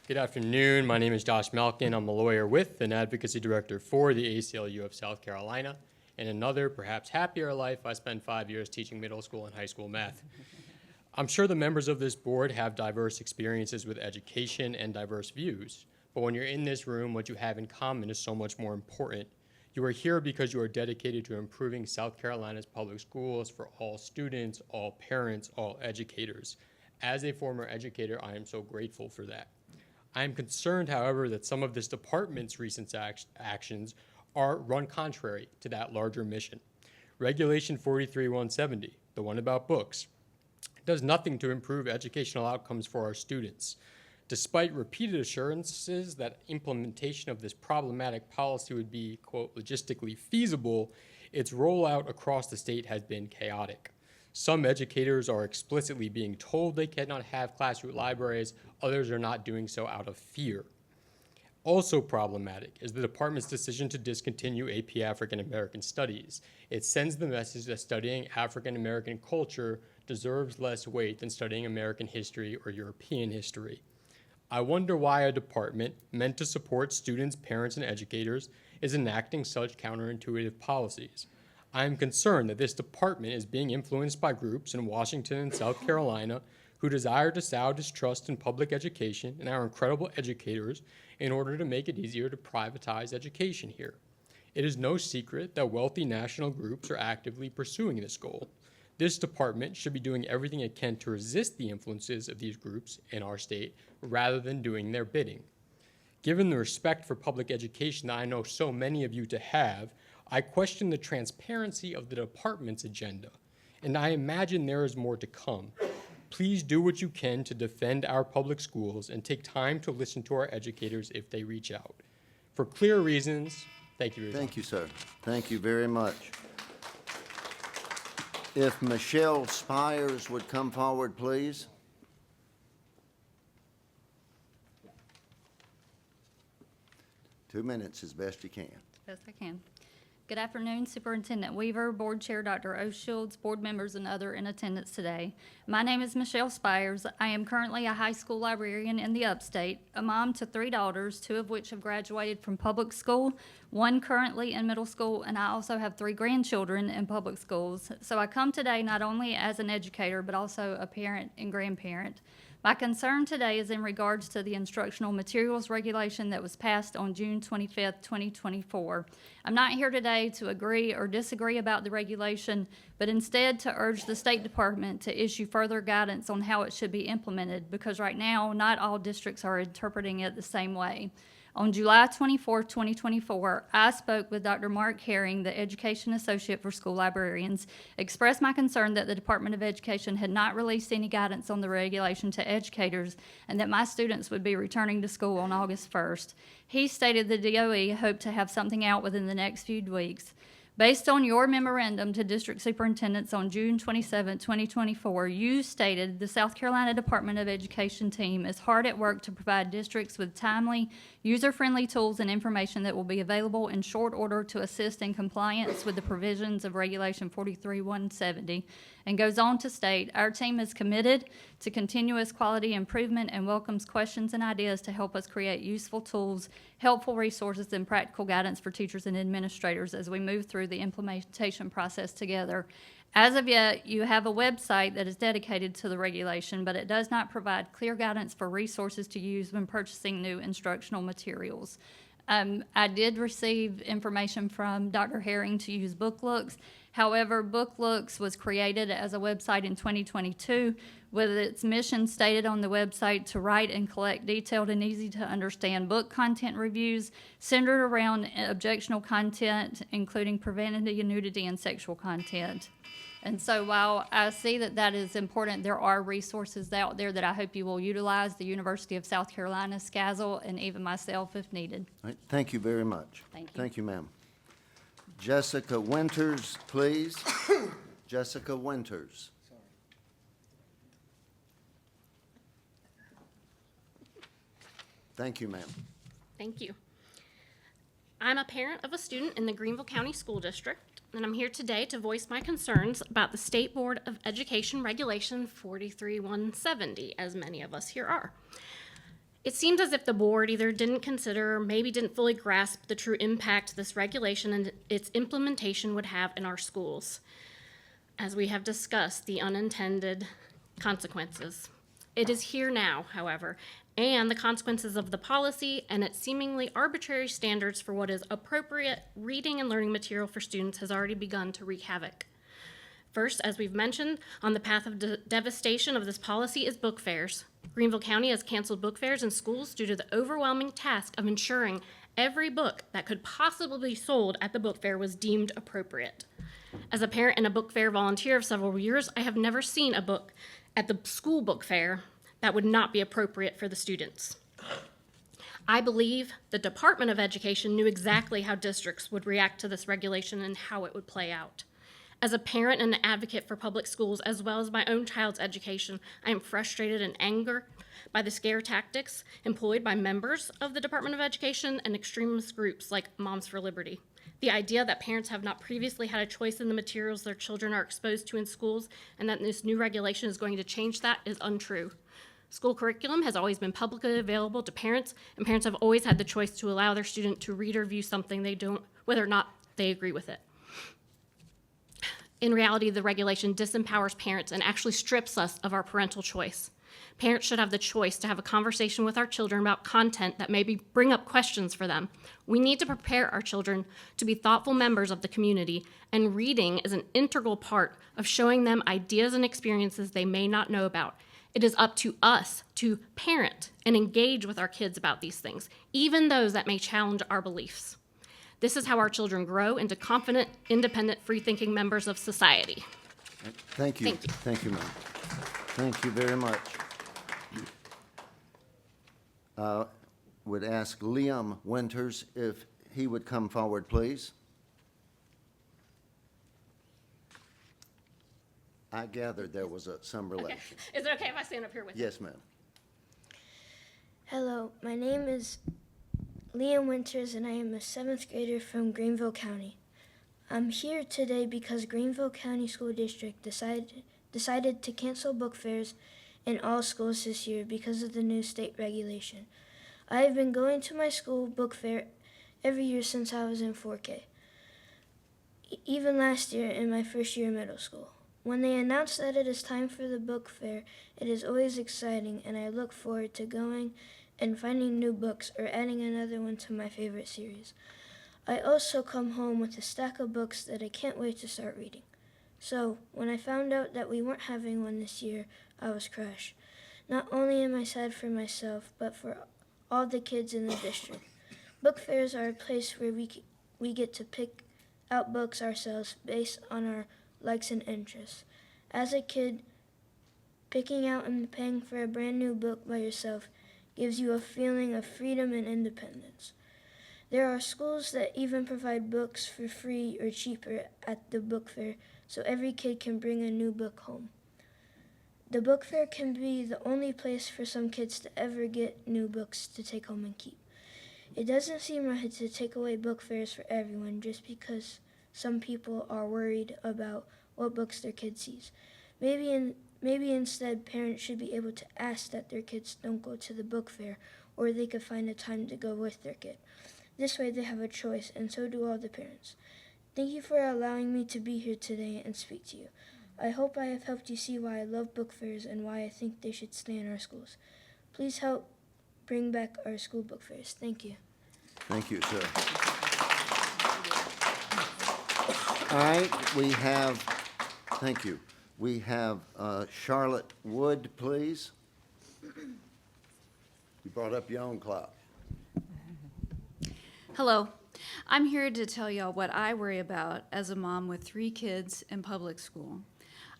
Speaker 16: Good afternoon. My name is Josh Malkin. I'm a lawyer with and advocacy director for the ACLU of South Carolina. In another, perhaps happier life, I spent 5 years teaching middle school and high school math. I'm sure the members of this board have diverse experiences with education and diverse views. But when you're in this room, what you have in common is so much more important. You are here because you are dedicated to improving South Carolina's public schools for all students, all parents, all educators. As a former educator, I am so grateful for that. I am concerned, however, that some of this department's recent actions are run contrary to that larger mission. Regulation 43-170, the one about books, does nothing to improve educational outcomes for our students. Despite repeated assurances that implementation of this problematic policy would be, quote, logistically feasible, its rollout across the state has been chaotic. Some educators are explicitly being told they cannot have classroom libraries, others are not doing so out of fear. Also problematic is the department's decision to discontinue AP African American Studies. It sends the message that studying African American culture deserves less weight than studying American history or European history. I wonder why a department meant to support students, parents, and educators is enacting such counterintuitive policies. I am concerned that this department is being influenced by groups in Washington and South Carolina who desire to sow distrust in public education and our incredible educators in order to make it easier to privatize education here. It is no secret that wealthy national groups are actively pursuing this goal. This department should be doing everything it can to resist the influences of these groups in our state rather than doing their bidding. Given the respect for public education that I know so many of you to have, I question the transparency of the department's agenda, and I imagine there is more to come. Please do what you can to defend our public schools and take time to listen to our educators if they reach out. For clear reasons, thank you very much.
Speaker 1: Thank you, sir. Thank you very much. If Michelle Spires would come forward, please. Two minutes as best you can.
Speaker 17: Yes, I can. Good afternoon, Superintendent Weaver, Board Chair Dr. O'Shields, board members, and other in attendance today. My name is Michelle Spires. I am currently a high school librarian in the upstate, a mom to 3 daughters, 2 of which have graduated from public school, 1 currently in middle school, and I also have 3 grandchildren in public schools. So I come today not only as an educator, but also a parent and grandparent. My concern today is in regards to the instructional materials regulation that was passed on June 25th, 2024. I'm not here today to agree or disagree about the regulation, but instead to urge the State Department to issue further guidance on how it should be implemented, because right now, not all districts are interpreting it the same way. On July 24, 2024, I spoke with Dr. Mark Herring, the Education Associate for School Librarians, expressed my concern that the Department of Education had not released any guidance on the regulation to educators and that my students would be returning to school on August 1st. He stated the DOE hoped to have something out within the next few weeks. Based on your memorandum to district superintendents on June 27, 2024, you stated the South Carolina Department of Education team is hard at work to provide districts with timely, user-friendly tools and information that will be available in short order to assist in compliance with the provisions of Regulation 43-170, and goes on to state, our team is committed to continuous quality improvement and welcomes questions and ideas to help us create useful tools, helpful resources, and practical guidance for teachers and administrators as we move through the implementation process together. As of yet, you have a website that is dedicated to the regulation, but it does not provide clear guidance for resources to use when purchasing new instructional materials. I did receive information from Dr. Herring to use BookLooks. However, BookLooks was created as a website in 2022 with its mission stated on the website to write and collect detailed and easy to understand book content reviews centered around objectionable content, including profanity, nudity, and sexual content. And so while I see that that is important, there are resources out there that I hope you will utilize, the University of South Carolina, SCASL, and even myself if needed.
Speaker 1: All right, thank you very much.
Speaker 17: Thank you.
Speaker 1: Thank you, ma'am. Jessica Winters, please. Jessica Winters. Thank you, ma'am.
Speaker 18: Thank you. I'm a parent of a student in the Greenville County School District, and I'm here today to voice my concerns about the State Board of Education Regulation 43-170, as many of us here are. It seems as if the board either didn't consider or maybe didn't fully grasp the true impact this regulation and its implementation would have in our schools. As we have discussed, the unintended consequences. It is here now, however, and the consequences of the policy and its seemingly arbitrary standards for what is appropriate reading and learning material for students has already begun to wreak havoc. First, as we've mentioned, on the path of devastation of this policy is book fairs. Greenville County has canceled book fairs in schools due to the overwhelming task of ensuring every book that could possibly be sold at the book fair was deemed appropriate. As a parent and a book fair volunteer of several years, I have never seen a book at the school book fair that would not be appropriate for the students. I believe the Department of Education knew exactly how districts would react to this regulation and how it would play out. As a parent and an advocate for public schools, as well as my own child's education, I am frustrated and angered by the scare tactics employed by members of the Department of Education and extremist groups like Moms for Liberty. The idea that parents have not previously had a choice in the materials their children are exposed to in schools and that this new regulation is going to change that is untrue. School curriculum has always been publicly available to parents, and parents have always had the choice to allow their student to read or view something they don't, whether or not they agree with it. In reality, the regulation disempowers parents and actually strips us of our parental choice. Parents should have the choice to have a conversation with our children about content that maybe bring up questions for them. We need to prepare our children to be thoughtful members of the community, and reading is an integral part of showing them ideas and experiences they may not know about. It is up to us to parent and engage with our kids about these things, even those that may challenge our beliefs. This is how our children grow into confident, independent, free-thinking members of society.
Speaker 1: Thank you.
Speaker 18: Thank you.
Speaker 1: Thank you, ma'am. Thank you very much. Would ask Liam Winters if he would come forward, please. I gathered there was some relation.
Speaker 18: Is it okay if I stand up here with you?
Speaker 1: Yes, ma'am.
Speaker 19: Hello, my name is Liam Winters, and I am a 7th grader from Greenville County. I'm here today because Greenville County School District decided to cancel book fairs in all schools this year because of the new state regulation. I have been going to my school book fair every year since I was in 4K, even last year in my first year of middle school. When they announce that it is time for the book fair, it is always exciting, and I look forward to going and finding new books or adding another one to my favorite series. I also come home with a stack of books that I can't wait to start reading. So, when I found out that we weren't having one this year, I was crushed. Not only am I sad for myself, but for all the kids in the district. Book fairs are a place where we get to pick out books ourselves based on our likes and interests. As a kid, picking out and paying for a brand new book by yourself gives you a feeling of freedom and independence. There are schools that even provide books for free or cheaper at the book fair, so every kid can bring a new book home. The book fair can be the only place for some kids to ever get new books to take home and keep. It doesn't seem right to take away book fairs for everyone just because some people are worried about what books their kid sees. Maybe instead parents should be able to ask that their kids don't go to the book fair, or they could find a time to go with their kid. This way they have a choice, and so do all the parents. Thank you for allowing me to be here today and speak to you. I hope I have helped you see why I love book fairs and why I think they should stay in our schools. Please help bring back our school book fairs. Thank you.
Speaker 1: Thank you, sir. All right, thank you. We have Charlotte Wood, please. You brought up your own clock.
Speaker 20: Hello. I'm here to tell y'all what I worry about as a mom with 3 kids in public school.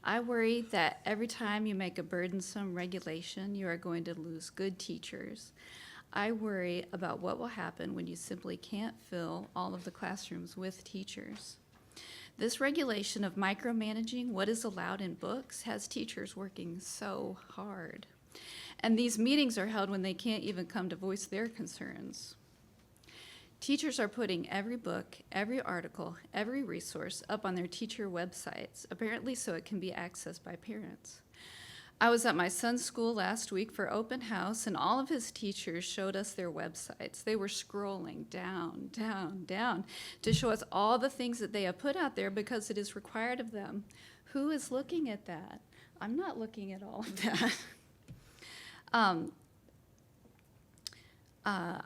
Speaker 20: I worry that every time you make a burdensome regulation, you are going to lose good teachers. I worry about what will happen when you simply can't fill all of the classrooms with teachers. This regulation of micromanaging what is allowed in books has teachers working so hard. And these meetings are held when they can't even come to voice their concerns. Teachers are putting every book, every article, every resource up on their teacher websites, apparently so it can be accessed by parents. I was at my son's school last week for open house, and all of his teachers showed us their websites. They were scrolling down, down, down to show us all the things that they have put out there because it is required of them. Who is looking at that? I'm not looking at all of that.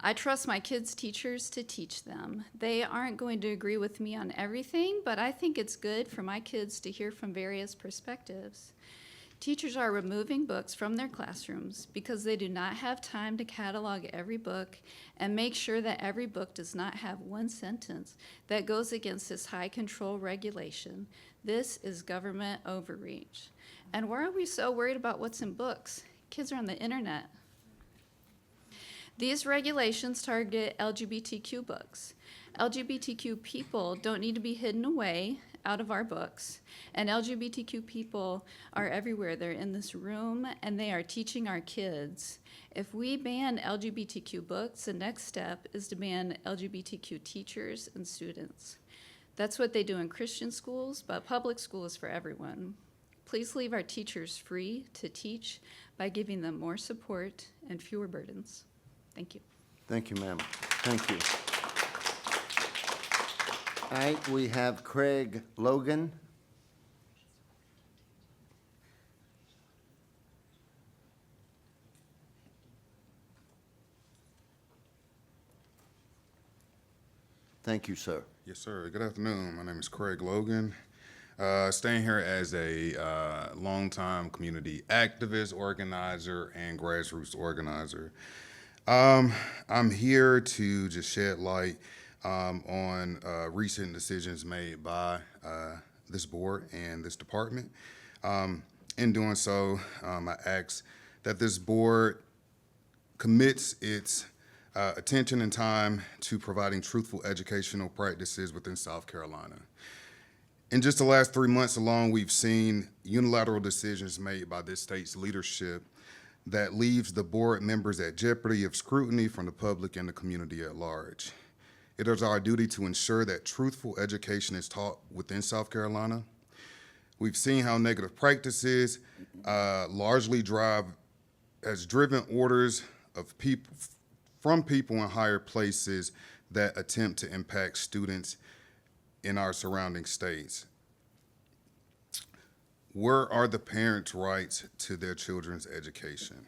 Speaker 20: I trust my kids' teachers to teach them. They aren't going to agree with me on everything, but I think it's good for my kids to hear from various perspectives. Teachers are removing books from their classrooms because they do not have time to catalog every book and make sure that every book does not have one sentence that goes against this high control regulation. This is government overreach. And why are we so worried about what's in books? Kids are on the internet. These regulations target LGBTQ books. LGBTQ people don't need to be hidden away out of our books, and LGBTQ people are everywhere. They're in this room, and they are teaching our kids. If we ban LGBTQ books, the next step is to ban LGBTQ teachers and students. That's what they do in Christian schools, but public school is for everyone. Please leave our teachers free to teach by giving them more support and fewer burdens. Thank you.
Speaker 1: Thank you, ma'am. Thank you. All right, we have Craig Logan. Thank you, sir.
Speaker 21: Yes, sir. Good afternoon. My name is Craig Logan. Staying here as a longtime community activist, organizer, and grassroots organizer. I'm here to just shed light on recent decisions made by this board and this department. In doing so, I ask that this board commits its attention and time to providing truthful educational practices within South Carolina. In just the last 3 months alone, we've seen unilateral decisions made by this state's leadership that leaves the board members at jeopardy of scrutiny from the public and the community at large. It is our duty to ensure that truthful education is taught within South Carolina. We've seen how negative practices largely has driven orders of people from people in higher places that attempt to impact students in our surrounding states. Where are the parents' rights to their children's education?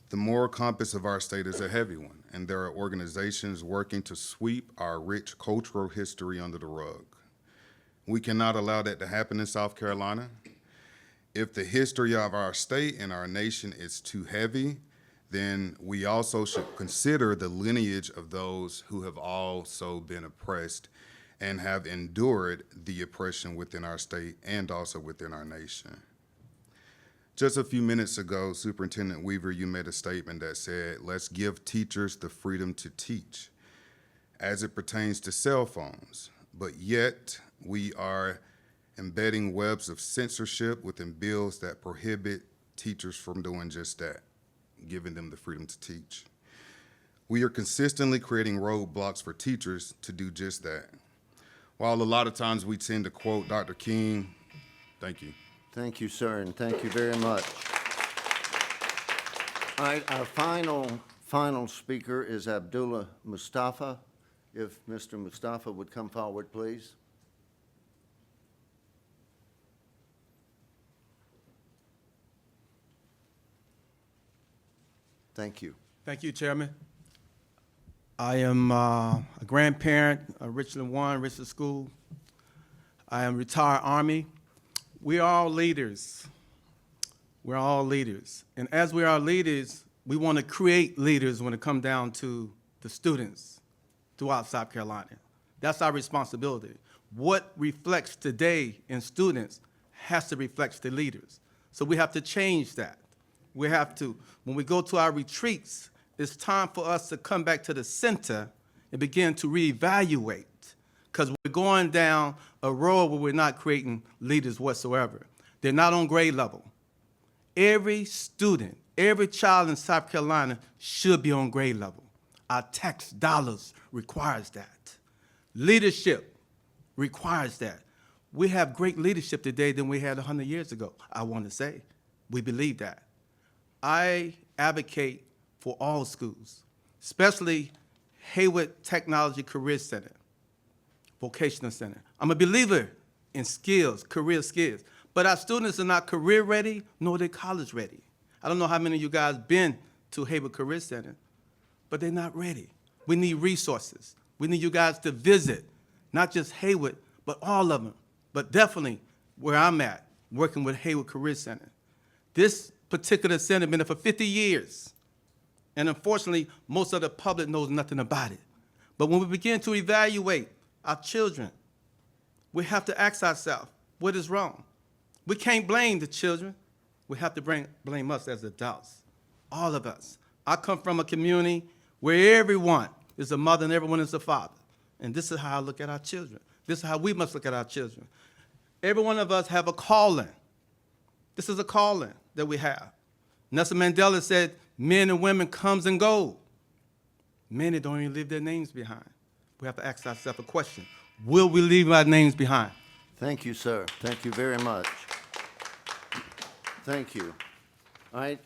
Speaker 21: The moral compass of our state is a heavy one, and there are organizations working to sweep our rich cultural history under the rug. We cannot allow that to happen in South Carolina. If the history of our state and our nation is too heavy, then we also should consider the lineage of those who have also been oppressed and have endured the oppression within our state and also within our nation. Just a few minutes ago, Superintendent Weaver, you made a statement that said, let's give teachers the freedom to teach. as it pertains to cell phones, but yet we are embedding webs of censorship within bills that prohibit teachers from doing just that, giving them the freedom to teach. We are consistently creating roadblocks for teachers to do just that. While a lot of times we tend to quote Dr. King, thank you.
Speaker 1: Thank you, sir, and thank you very much. All right, our final speaker is Abdullah Mustafa. If Mr. Mustafa would come forward, please. Thank you.
Speaker 6: Thank you, Chairman. I am a grandparent of Richland 1, Richland School. I am retired Army. We are all leaders. We're all leaders. And as we are leaders, we want to create leaders when it comes down to the students throughout South Carolina. That's our responsibility. What reflects today in students has to reflect the leaders. So we have to change that. We have to, when we go to our retreats, it's time for us to come back to the center and begin to reevaluate, because we're going down a road where we're not creating leaders whatsoever. They're not on grade level. Every student, every child in South Carolina should be on grade level. Our tax dollars requires that. Leadership requires that. We have great leadership today than we had 100 years ago, I want to say. We believe that. I advocate for all schools, especially Hayward Technology Career Center, Vocational Center. I'm a believer in skills, career skills, but our students are not career ready, nor they're college ready. I don't know how many of you guys been to Hayward Career Center, but they're not ready. We need resources. We need you guys to visit, not just Hayward, but all of them, but definitely where I'm at, working with Hayward Career Center. This particular center been there for 50 years. And unfortunately, most of the public knows nothing about it. But when we begin to evaluate our children, we have to ask ourselves, what is wrong? We can't blame the children. We have to blame us as adults, all of us. I come from a community where everyone is a mother and everyone is a father. And this is how I look at our children. This is how we must look at our children. Every one of us have a calling. This is a calling that we have. Nelson Mandela said, men and women comes and go. Many don't even leave their names behind. We have to ask ourselves a question. Will we leave our names behind?
Speaker 1: Thank you, sir. Thank you very much. Thank you. All right,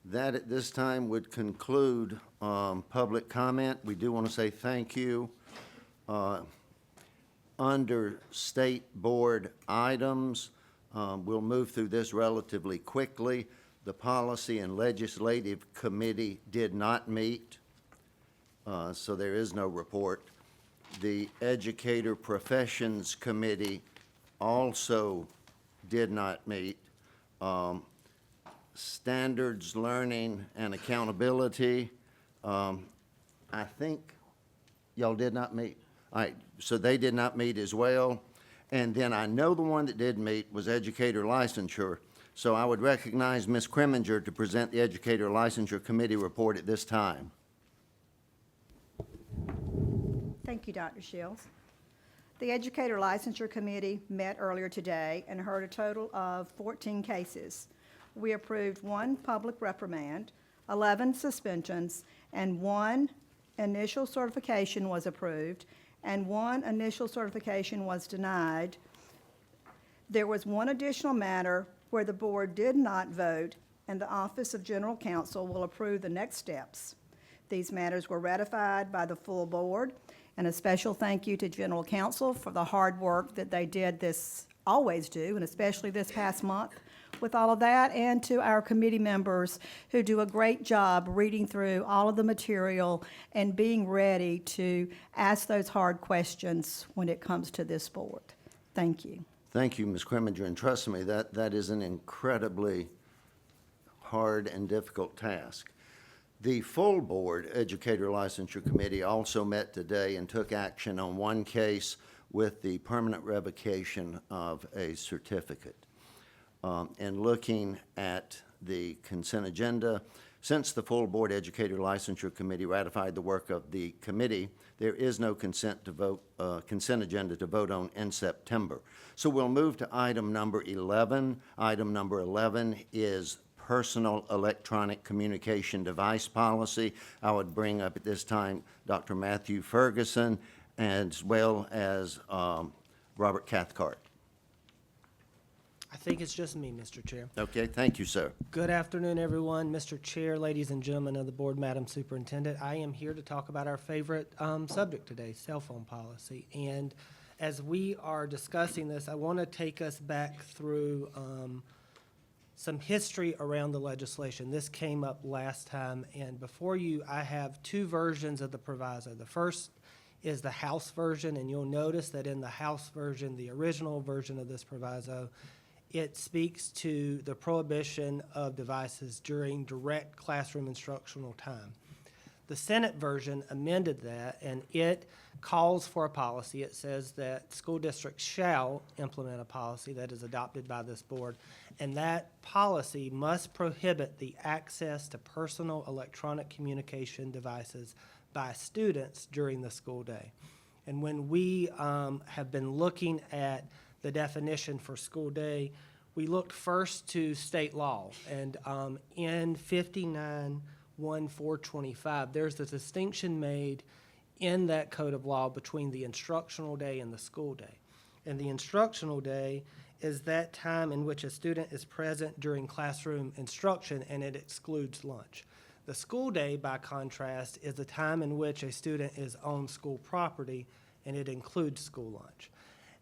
Speaker 1: that at this time would conclude public comment. We do want to say thank you. Under State Board items, we'll move through this relatively quickly. The Policy and Legislative Committee did not meet, so there is no report. The Educator Professions Committee also did not meet. Standards, Learning, and Accountability, I think y'all did not meet. All right, so they did not meet as well. And then I know the one that did meet was Educator Licensure. So I would recognize Ms. Kreminger to present the Educator Licensure Committee report at this time.
Speaker 22: Thank you, Dr. Shields. The Educator Licensure Committee met earlier today and heard a total of 14 cases. We approved 1 public reprimand, 11 suspensions, and 1 initial certification was approved, and 1 initial certification was denied. There was 1 additional matter where the board did not vote, and the Office of General Counsel will approve the next steps. These matters were ratified by the full board, and a special thank you to General Counsel for the hard work that they did always do, and especially this past month with all of that, and to our committee members who do a great job reading through all of the material and being ready to ask those hard questions when it comes to this board. Thank you.
Speaker 1: Thank you, Ms. Kreminger, and trust me, that is an incredibly hard and difficult task. The full board Educator Licensure Committee also met today and took action on 1 case with the permanent revocation of a certificate. And looking at the consent agenda, Since the full Board Educator Licensure Committee ratified the work of the committee, there is no consent agenda to vote on in September. So we'll move to item number 11. Item number 11 is personal electronic communication device policy. I would bring up at this time Dr. Matthew Ferguson as well as Robert Cathcart.
Speaker 5: I think it's just me, Mr. Chair.
Speaker 1: Okay, thank you, sir.
Speaker 5: Good afternoon, everyone. Mr. Chair, ladies and gentlemen of the board, Madam Superintendent, I am here to talk about our favorite subject today, cell phone policy. And as we are discussing this, I want to take us back through some history around the legislation. This came up last time, and before you, I have two versions of the proviso. The first is the House version, and you'll notice that in the House version, the original version of this proviso, it speaks to the prohibition of devices during direct classroom instructional time. The Senate version amended that, and it calls for a policy. It says that school districts shall implement a policy that is adopted by this board, and that policy must prohibit the access to personal electronic communication devices by students during the school day. And when we have been looking at the definition for school day, we looked first to state law, and in 59-1-425, there's a distinction made in that code of law between the instructional day and the school day. And the instructional day is that time in which a student is present during classroom instruction, and it excludes lunch. The school day, by contrast, is the time in which a student is on school property, and it includes school lunch.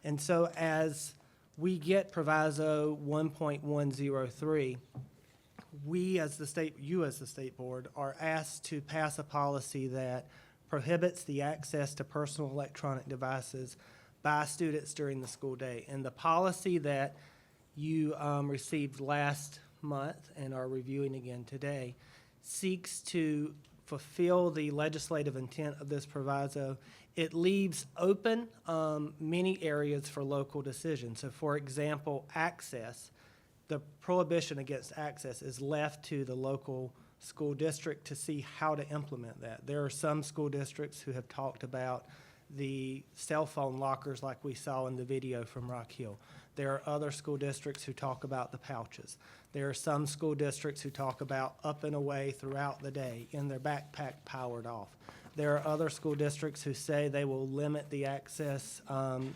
Speaker 5: And so as we get Proviso 1.103, we as the state, you as the state board, are asked to pass a policy that prohibits the access to personal electronic devices by students during the school day. And the policy that you received last month and are reviewing again today seeks to fulfill the legislative intent of this proviso. It leaves open many areas for local decision. So for example, access, the prohibition against access is left to the local school district to see how to implement that. There are some school districts who have talked about the cell phone lockers like we saw in the video from Rock Hill. There are other school districts who talk about the pouches. There are some school districts who talk about up and away throughout the day in their backpack powered off. There are other school districts who say they will limit the access on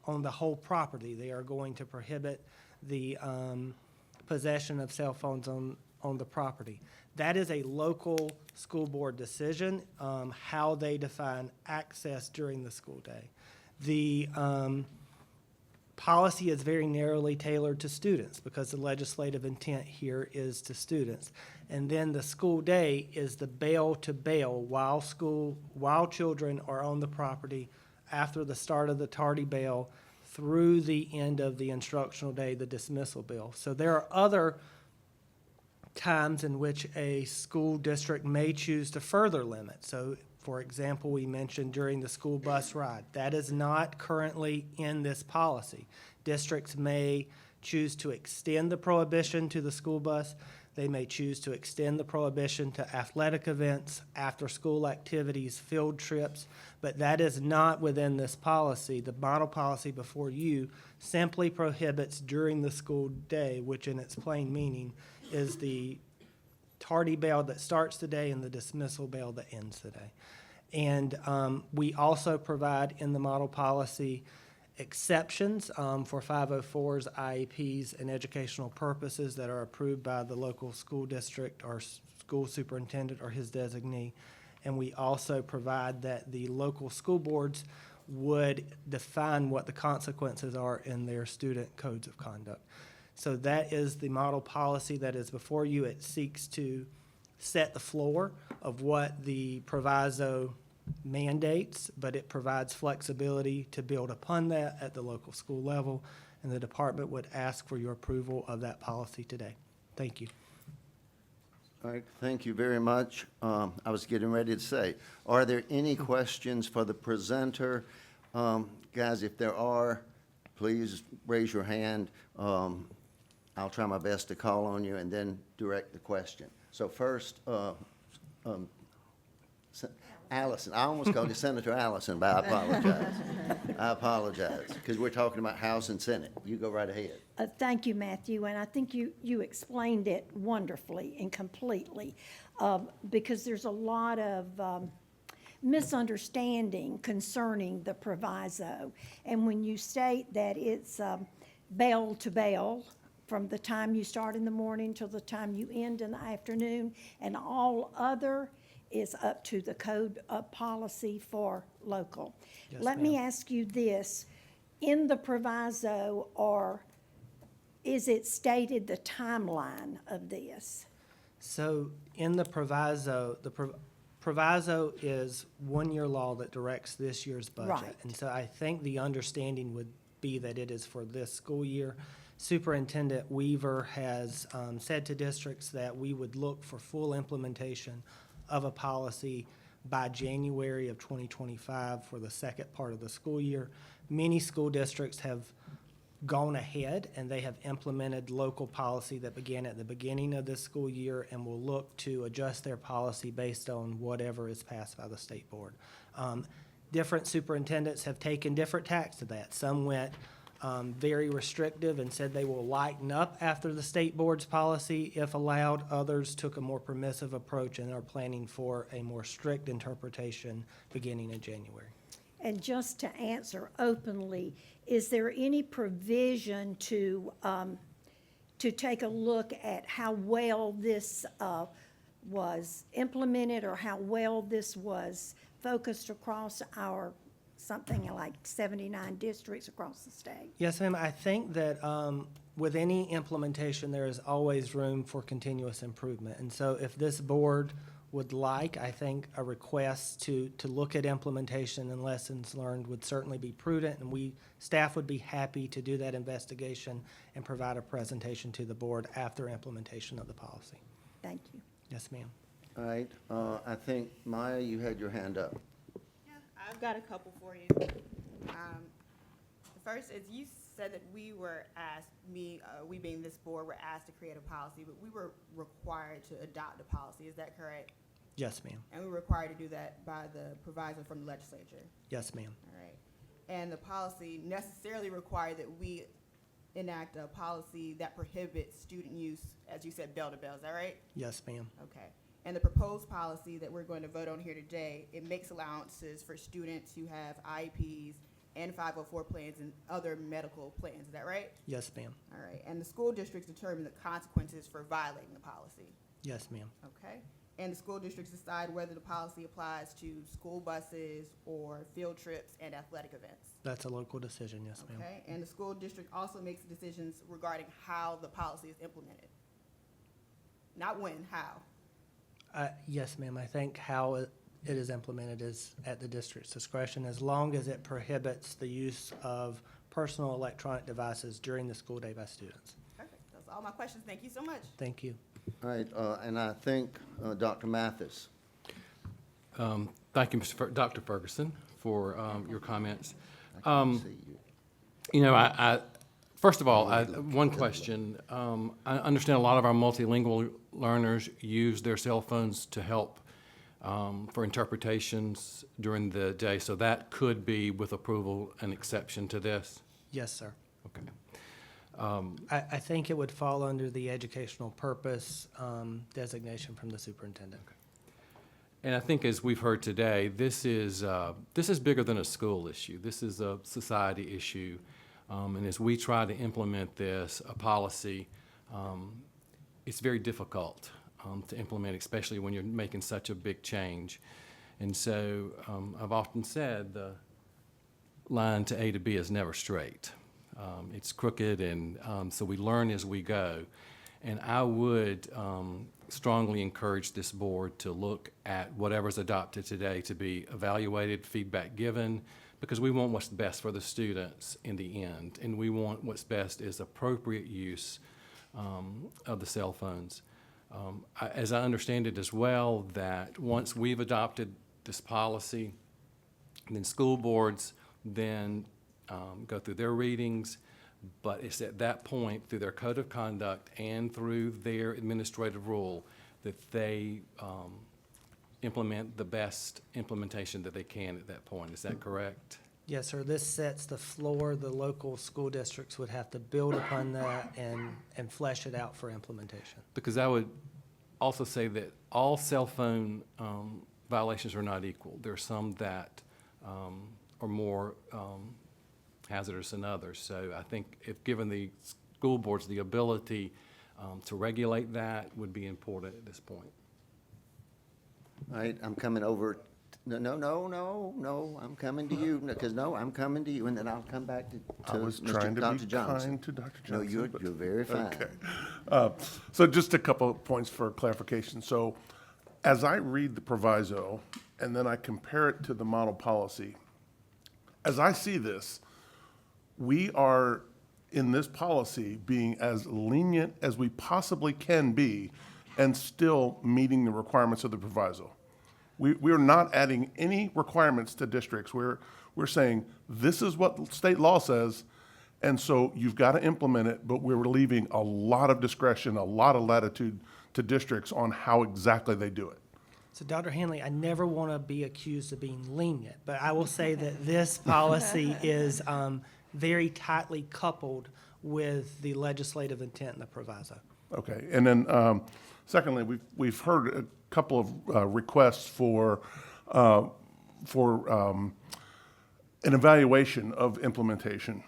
Speaker 5: the whole property. They are going to prohibit the possession of cell phones on the property. That is a local school board decision, how they define access during the school day. The policy is very narrowly tailored to students because the legislative intent here is to students. And then the school day is the bail to bail while children are on the property after the start of the tardy bail through the end of the instructional day, the dismissal bail. So there are other times in which a school district may choose to further limit. So for example, we mentioned during the school bus ride. That is not currently in this policy. Districts may choose to extend the prohibition to the school bus. They may choose to extend the prohibition to athletic events, after-school activities, field trips, but that is not within this policy. The model policy before you simply prohibits during the school day, which in its plain meaning is the tardy bail that starts the day and the dismissal bail that ends the day. And we also provide in the model policy exceptions for 504s, IEPs, and educational purposes that are approved by the local school district or school superintendent or his designee. And we also provide that the local school boards would define what the consequences are in their student codes of conduct. So that is the model policy that is before you. It seeks to set the floor of what the proviso mandates, but it provides flexibility to build upon that at the local school level, and the department would ask for your approval of that policy today. Thank you.
Speaker 1: All right, thank you very much. I was getting ready to say, are there any questions for the presenter? Guys, if there are, please raise your hand. I'll try my best to call on you and then direct the question. So first, Allison, I almost called you Senator Allison, but I apologize. I apologize, because we're talking about House and Senate. You go right ahead.
Speaker 2: Thank you, Matthew, and I think you explained it wonderfully and completely, because there's a lot of misunderstanding concerning the proviso. And when you state that it's bell to bell, from the time you start in the morning till the time you end in the afternoon, and all other is up to the code of policy for local.
Speaker 5: Yes,
Speaker 2: Let me
Speaker 5: ma'am.
Speaker 2: ask you this, in the proviso, or is it stated the timeline of this?
Speaker 5: So in the proviso, proviso is one-year law that directs this year's budget.
Speaker 2: Right.
Speaker 5: And so I think the understanding would be that it is for this school year. Superintendent Weaver has said to districts that we would look for full implementation of a policy by January of 2025 for the second part of the school year. Many school districts have gone ahead and they have implemented local policy that began at the beginning of this school year and will look to adjust their policy based on whatever is passed by the state board. Different superintendents have taken different tacks to that. Some went very restrictive and said they will lighten up after the state board's policy if allowed. Others took a more permissive approach and are planning for a more strict interpretation beginning in January.
Speaker 2: And just to answer openly, is there any provision to take a look at how well this was implemented, or how well this was focused across our, something like 79 districts across the state?
Speaker 5: Yes, ma'am. I think that with any implementation, there is always room for continuous improvement. And so if this board would like, I think a request to look at implementation and lessons learned would certainly be prudent, and staff would be happy to do that investigation and provide a presentation to the board after implementation of the policy.
Speaker 2: Thank you.
Speaker 5: Yes, ma'am.
Speaker 1: All right, I think, Maya, you had your hand up.
Speaker 7: Yeah, I've got a couple for you. The first is, you said that we were asked, we being this board, were asked to create a policy, but we were required to adopt a policy. Is that correct?
Speaker 5: Yes, ma'am.
Speaker 7: And we were required to do that by the proviso from the legislature.
Speaker 5: Yes, ma'am.
Speaker 7: All right. And the policy necessarily required that we enact a policy that prohibits student use, as you said, bell to bell. Is that right?
Speaker 5: Yes, ma'am.
Speaker 7: Okay. And the proposed policy that we're going to vote on here today, it makes allowances for students who have IEPs and 504 plans and other medical plans. Is that right?
Speaker 5: Yes, ma'am.
Speaker 7: All right. And the school districts determine the consequences for violating the policy.
Speaker 5: Yes, ma'am.
Speaker 7: Okay. And the school districts decide whether the policy applies to school buses or field trips and athletic events.
Speaker 5: That's a local decision, yes, ma'am.
Speaker 7: Okay. And the school district also makes decisions regarding how the policy is implemented. Not when, how.
Speaker 5: Yes, ma'am. I think how it is implemented is at the district's discretion, as long as it prohibits the use of personal electronic devices during the school day by students.
Speaker 7: Perfect. That's all my questions. Thank you so much.
Speaker 5: Thank you.
Speaker 1: All right, and I think Dr. Mathis.
Speaker 8: Thank you, Dr. Ferguson, for your comments.
Speaker 1: I can't see you.
Speaker 8: You know, first of all, one question. I understand a lot of our multilingual learners use their cell phones to help for interpretations during the day, so that could be, with approval, an exception to this?
Speaker 5: Yes, sir.
Speaker 8: Okay.
Speaker 5: I think it would fall under the educational purpose designation from the superintendent.
Speaker 8: Okay. And I think, as we've heard today, this is bigger than a school issue. This is a society issue. And as we try to implement this, a policy, it's very difficult to implement, especially when you're making such a big change. And so I've often said the line to A to B is never straight. It's crooked, and so we learn as we go. And I would strongly encourage this board to look at whatever's adopted today to be evaluated, feedback given, because we want what's best for the students in the end, and we want what's best is appropriate use of the cell phones. As I understand it as well, that once we've adopted this policy, then school boards then go through their readings, but it's at that point, through their code of conduct and through their administrative rule, that they implement the best implementation that they can at that point. Is that correct?
Speaker 5: Yes, sir. This sets the floor. The local school districts would have to build upon that and flesh it out for implementation.
Speaker 8: Because I would also say that all cell phone violations are not equal. There are some that are more hazardous than others. So I think if given the school boards the ability to regulate that would be important at this point.
Speaker 1: All right, I'm coming over, no, I'm coming to you, because I'm coming to you, and then I'll come back to
Speaker 14: I was
Speaker 1: Mr.
Speaker 14: trying to
Speaker 1: Dr.
Speaker 14: be
Speaker 1: Johnson.
Speaker 14: kind to Dr.
Speaker 1: No,
Speaker 14: Johnson.
Speaker 1: you're
Speaker 14: but-
Speaker 1: very fine.
Speaker 14: Okay. So just a couple of points for clarification. So as I read the proviso and then I compare it to the model policy, as I see this, we are in this policy being as lenient as we possibly can be and still meeting the requirements of the proviso. We are not adding any requirements to districts. We're saying, this is what state law says, and so you've got to implement it, but we're leaving a lot of discretion, a lot of latitude to districts on how exactly they do it.
Speaker 5: So, Dr. Hanley, I never want to be accused of being lenient, but I will say that this policy is very tightly coupled with the legislative intent in the proviso.
Speaker 14: Okay, and then secondly, we've heard a couple of requests for an evaluation of implementation.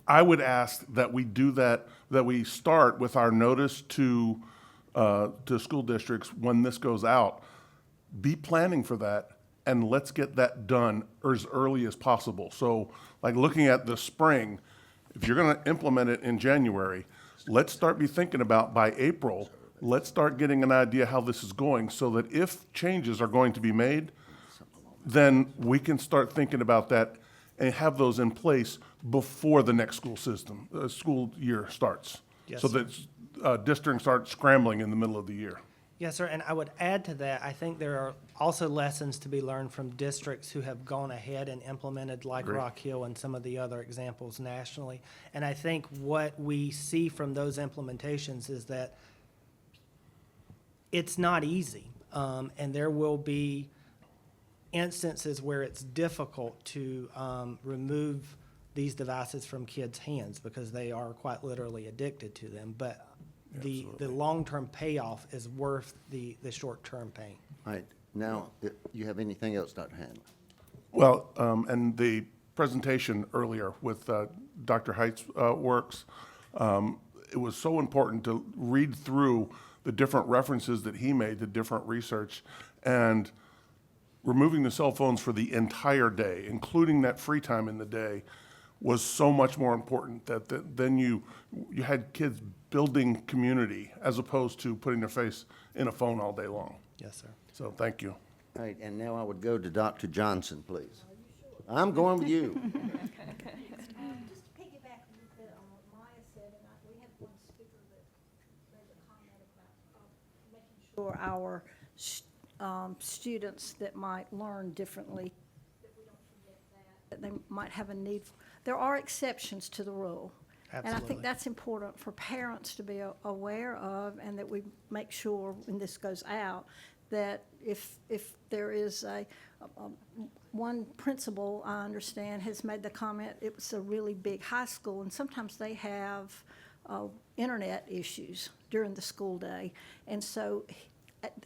Speaker 14: I would ask that we do that we start with our notice to school districts when this goes out. Be planning for that, and let's get that done as early as possible. So, like looking at the spring, if you're going to implement it in January, let's start be thinking about by April, let's start getting an idea how this is going so that if changes are going to be made, then we can start thinking about that and have those in place before the next school year starts.
Speaker 5: Yes,
Speaker 14: So
Speaker 5: sir.
Speaker 14: that districts aren't scrambling in the middle of the year.
Speaker 5: Yes, sir, and I would add to that, I think there are also lessons to be learned from districts who have gone ahead and implemented like
Speaker 14: Great.
Speaker 5: Rock Hill and some of the other examples nationally. And I think what we see from those implementations is that it's not easy, and there will be instances where it's difficult to remove these devices from kids' hands because they are quite literally addicted to them. But the long-term payoff is worth the short-term pain.
Speaker 1: All right, now, you have anything else, Dr. Hanley?
Speaker 14: Well, and the presentation earlier with Dr. Height's works, it was so important to read through the different references that he made to different research, and removing the cell phones for the entire day, including that free time in the day, was so much more important that then you had kids building community as opposed to putting their face in a phone all day long.
Speaker 5: Yes, sir.
Speaker 14: So thank you.
Speaker 1: All right, and now I would go to Dr. Johnson, please. I'm going with you.
Speaker 22: Just to piggyback a little bit on what Maya said, and we had one speaker that made a comment about making sure our students that might learn differently, that we don't forget that they might have a need. There are exceptions to the rule. And I
Speaker 5: Absolutely.
Speaker 22: think that's important for parents to be aware of, and that we make sure when this goes out, that if there is one principal, I understand, has made the comment, it was a really big high school, and sometimes they have internet issues during the school day. And so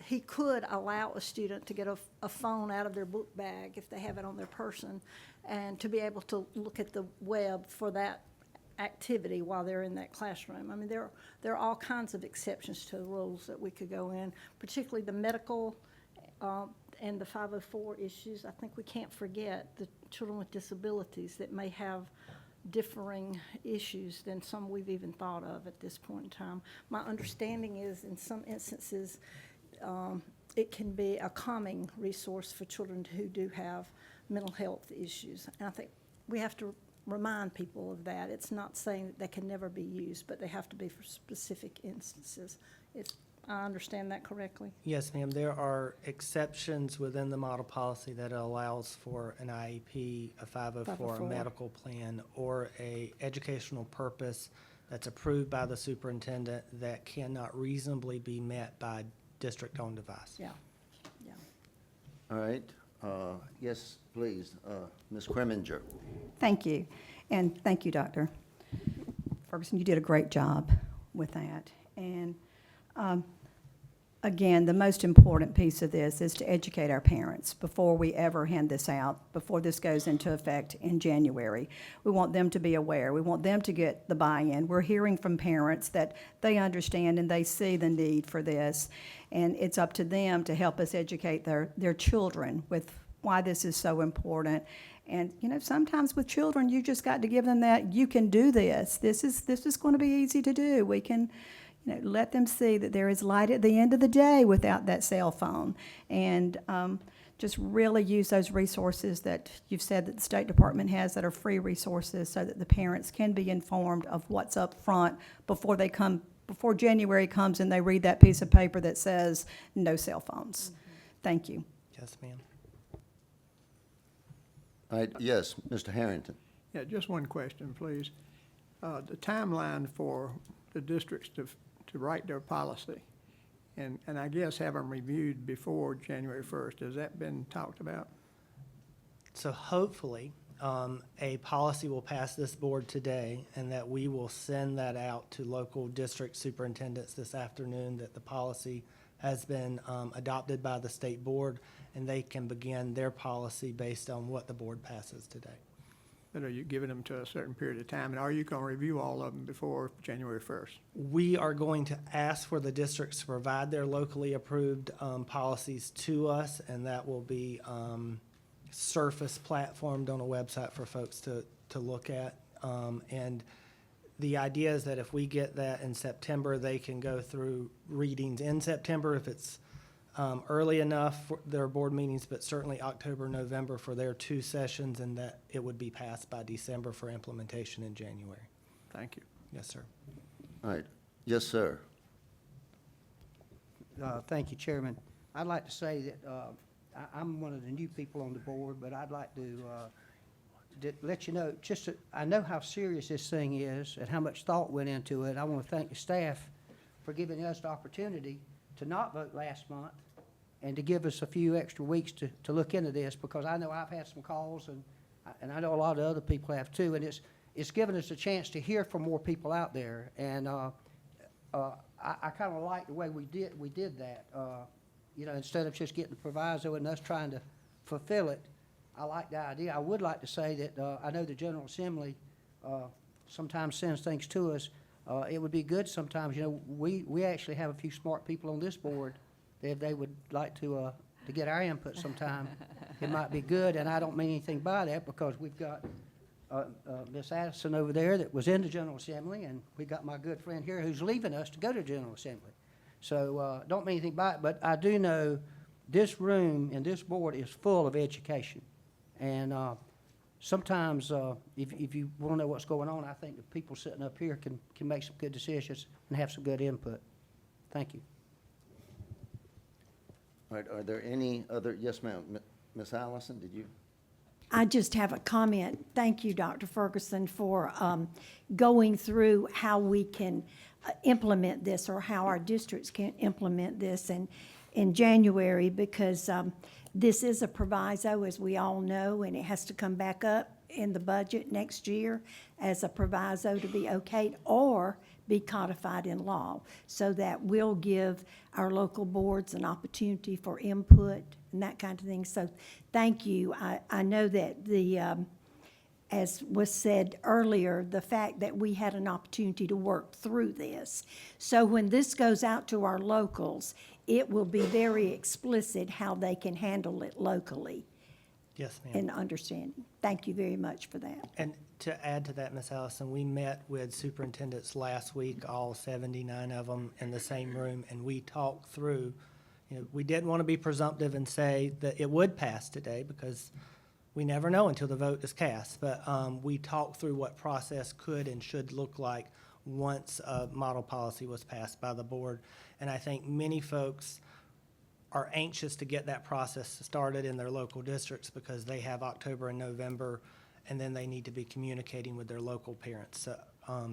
Speaker 22: he could allow a student to get a phone out of their book bag if they have it on their person, and to be able to look at the web for that activity while they're in that classroom. I mean, there are all kinds of exceptions to the rules that we could go in, particularly the medical and the 504 issues. I think we can't forget the children with disabilities that may have differing issues than some we've even thought of at this point in time. My understanding is in some instances, it can be a calming resource for children who do have mental health issues. And I think we have to remind people of that. It's not saying that they can never be used, but they have to be for specific instances. I understand that correctly?
Speaker 5: Yes, ma'am. There are exceptions within the model policy that allows for an IEP, a 504, a
Speaker 22: 504.
Speaker 5: medical plan, or a educational purpose that's approved by the superintendent that cannot reasonably be met by district-owned device.
Speaker 22: Yeah, yeah.
Speaker 1: All right, yes, please, Ms. Kreminger.
Speaker 22: Thank you. And thank you, Dr. Ferguson. You did a great job with that. And again, the most important piece of this is to educate our parents before we ever hand this out, before this goes into effect in January. We want them to be aware. We want them to get the buy-in. We're hearing from parents that they understand and they see the need for this. And it's up to them to help us educate their children with why this is so important. And, you know, sometimes with children, you just got to give them that, you can do this. This is going to be easy to do. We can, you know, let them see that there is light at the end of the day without that cell phone. And just really use those resources that you've said that the State Department has that are free resources so that the parents can be informed of what's up front before January comes and they read that piece of paper that says no cell phones. Thank you.
Speaker 5: Yes, ma'am.
Speaker 1: All right, yes, Mr. Harrington.
Speaker 3: Yeah, just one question, please. The timeline for the districts to write their policy, and I guess have them reviewed before January 1st, has that been talked about?
Speaker 5: So hopefully, a policy will pass this board today, and that we will send that out to local district superintendents this afternoon, that the policy has been adopted by the state board, and they can begin their policy based on what the board passes today.
Speaker 3: But are you giving them to a certain period of time, and are you going to review all of them before January 1st?
Speaker 5: We are going to ask for the districts to provide their locally approved policies to us, and that will be surface platformed on a website for folks to look at. And the idea is that if we get that in September, they can go through readings in September if it's early enough for their board meetings, but certainly October, November for their 2 sessions, and that it would be passed by December for implementation in January.
Speaker 3: Thank you.
Speaker 5: Yes, sir.
Speaker 1: All right, yes, sir.
Speaker 4: Thank you, Chairman. I'd like to say that I'm one of the new people on the board, but I'd like to let you know, I know how serious this thing is and how much thought went into it. I want to thank the staff for giving us the opportunity to not vote last month and to give us a few extra weeks to look into this, because I know I've had some calls, and I know a lot of other people have too, and it's given us a chance to hear from more people out there. And I kind of like the way we did that. You know, instead of just getting the proviso and us trying to fulfill it, I like the idea. I would like to say that I know the General Assembly sometimes sends things to us. It would be good sometimes, you know, we actually have a few smart people on this board. If they would like to get our input sometime, it might be good. And I don't mean anything by that, because we've got Miss Addison over there that was in the General Assembly, and we got my good friend here who's leaving us to go to General Assembly. So don't mean anything by it, but I do know this room and this board is full of education. And sometimes if you want to know what's going on, I think the people sitting up here can make some good decisions and have some good input. Thank you.
Speaker 1: All right, are there any other, yes, ma'am, Ms. Allison, did you?
Speaker 2: I just have a comment. Thank you, Dr. Ferguson, for going through how we can implement this, or how our districts can implement this in January, because this is a proviso, as we all know, and it has to come back up in the budget next year as a proviso to be okayed or be codified in law. So that will give our local boards an opportunity for input and that kind of thing. So thank you. I know that as was said earlier, the fact that we had an opportunity to work through this. So when this goes out to our locals, it will be very explicit how they can handle it locally.
Speaker 5: Yes, ma'am.
Speaker 2: And understanding. Thank you very much for that.
Speaker 5: And to add to that, Ms. Allison, we met with superintendents last week, all 79 of them in the same room, and we talked through, you know, we didn't want to be presumptive and say that it would pass today, because we never know until the vote is cast. But we talked through what process could and should look like once a model policy was passed by the board. And I think many folks are anxious to get that process started in their local districts, because they have October and November, and then they need to be communicating with their local parents. So,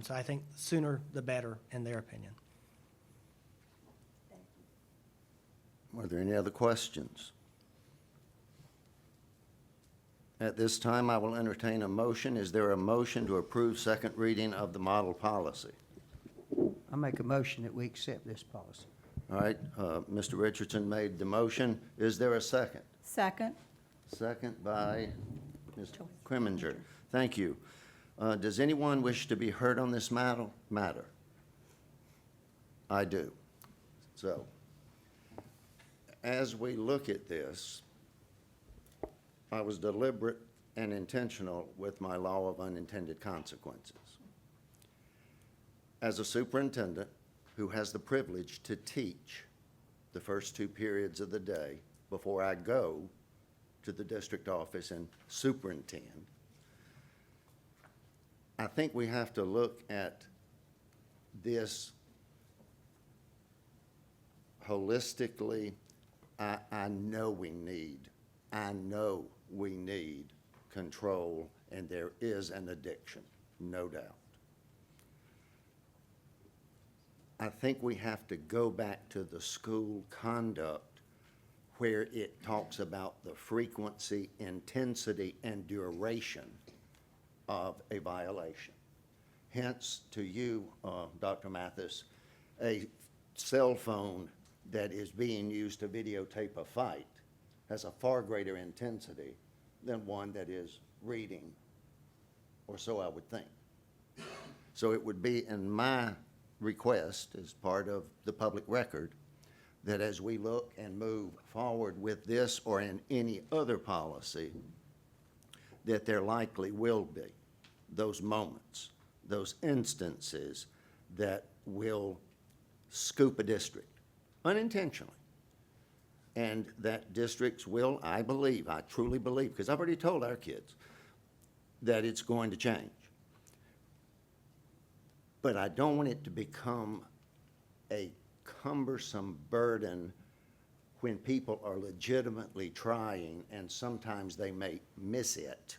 Speaker 5: so I think sooner the better, in their opinion.
Speaker 1: Are there any other questions? At this time, I will entertain a motion. Is there a motion to approve second reading of the model policy?
Speaker 4: I make a motion that we accept this policy.
Speaker 1: All right, Mr. Richardson made the motion. Is there a second?
Speaker 22: Second.
Speaker 1: Second by Ms. Kriminger. Thank you. Does anyone wish to be heard on this matter? I do. So, as we look at this, I was deliberate and intentional with my law of unintended consequences. As a superintendent who has the privilege to teach the first 2 periods of the day before I go to the district office and superintend, I think we have to look at this holistically. I know we need control, and there is an addiction, no doubt. I think we have to go back to the school conduct where it talks about the frequency, intensity, and duration of a violation. Hence, to you, Dr. Mathis, a cell phone that is being used to videotape a fight has a far greater intensity than one that is reading, or so I would think. So it would be in my request, as part of the public record, that as we look and move forward with this or in any other policy, that there likely will be those moments, those instances that will scoop a district unintentionally. And that districts will, I believe, I truly believe, because I've already told our kids that it's going to change. But I don't want it to become a cumbersome burden when people are legitimately trying and sometimes they may miss it.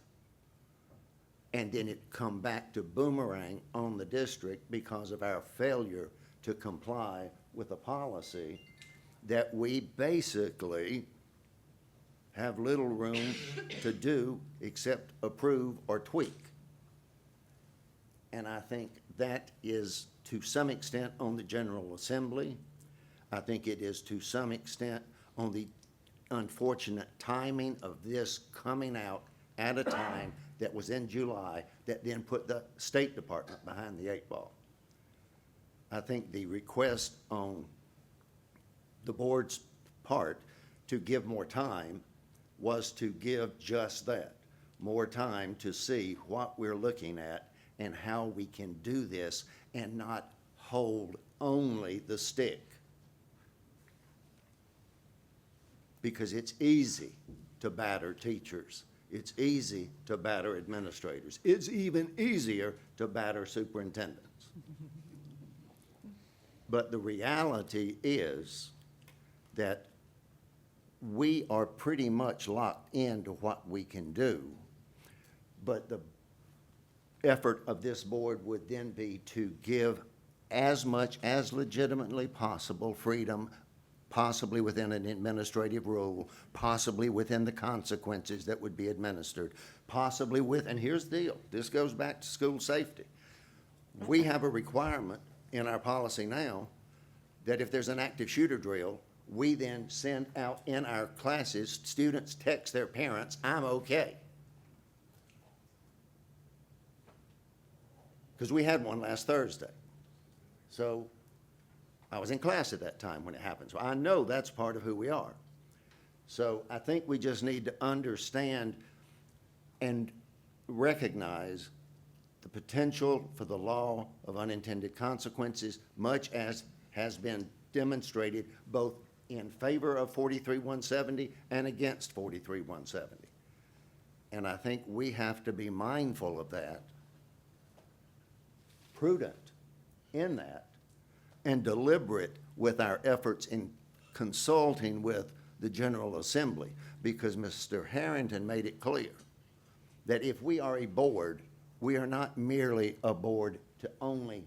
Speaker 1: And then it come back to boomerang on the district because of our failure to comply with a policy that we basically have little room to do except approve or tweak. And I think that is to some extent on the General Assembly. I think it is to some extent on the unfortunate timing of this coming out at a time that was in July that then put the State Department behind the 8 ball. I think the request on the board's part to give more time was to give just that, more time to see what we're looking at and how we can do this and not hold only the stick. Because it's easy to batter teachers. It's easy to batter administrators. It's even easier to batter superintendents. But the reality is that we are pretty much locked into what we can do. But the effort of this board would then be to give as much as legitimately possible freedom, possibly within an administrative rule, possibly within the consequences that would be administered, possibly with, and here's the deal, this goes back to school safety. We have a requirement in our policy now that if there's an active shooter drill, we then send out in our classes, students text their parents, I'm okay. Because we had one last Thursday. So I was in class at that time when it happened. So I know that's part of who we are. So I think we just need to understand and recognize the potential for the law of unintended consequences, much as has been demonstrated both in favor of 43-170 and against 43-170. And I think we have to be mindful of that, prudent in that, and deliberate with our efforts in consulting with the General Assembly, because Mr. Harrington made it clear that if we are a board, we are not merely a board to only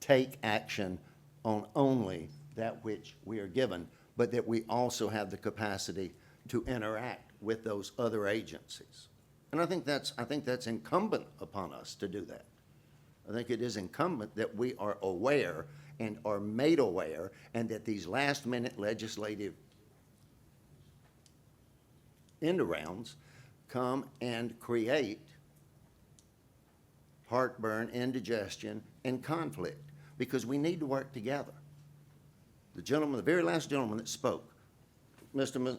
Speaker 1: take action on only that which we are given, but that we also have the capacity to interact with those other agencies. And I think that's incumbent upon us to do that. I think it is incumbent that we are aware and are made aware, and that these last-minute legislative end-arounds come and create heartburn, indigestion, and conflict, because we need to work together. The gentleman, the very last gentleman that spoke, Mr.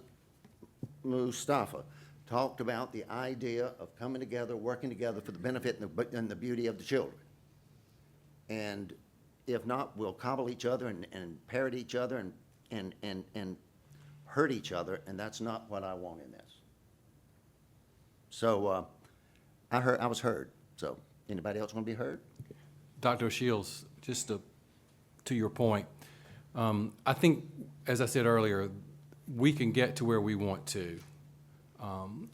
Speaker 1: Mustafa, talked about the idea of coming together, working together for the benefit and the beauty of the children. And if not, we'll cobble each other and parrot each other and hurt each other, and that's not what I want in this. So I was heard. So anybody else want to be heard?
Speaker 8: Dr. Shields, just to your point, I think, as I said earlier, we can get to where we want to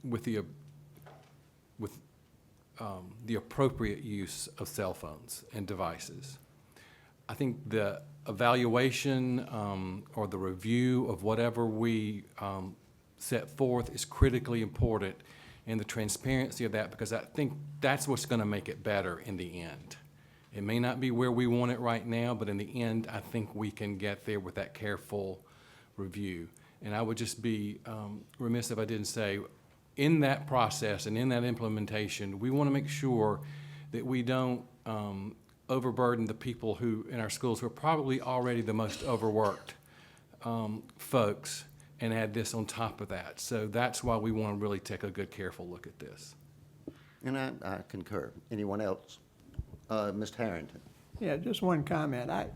Speaker 8: with the appropriate use of cell phones and devices. I think the evaluation or the review of whatever we set forth is critically important, and the transparency of that, because I think that's what's going to make it better in the end. It may not be where we want it right now, but in the end, I think we can get there with that careful review. And I would just be remiss if I didn't say, in that process and in that implementation, we want to make sure that we don't overburden the people who, in our schools, who are probably already the most overworked folks, and add this on top of that. So that's why we want to really take a good, careful look at this.
Speaker 1: And I concur. Anyone else? Mr. Harrington.
Speaker 3: Yeah, just one comment. I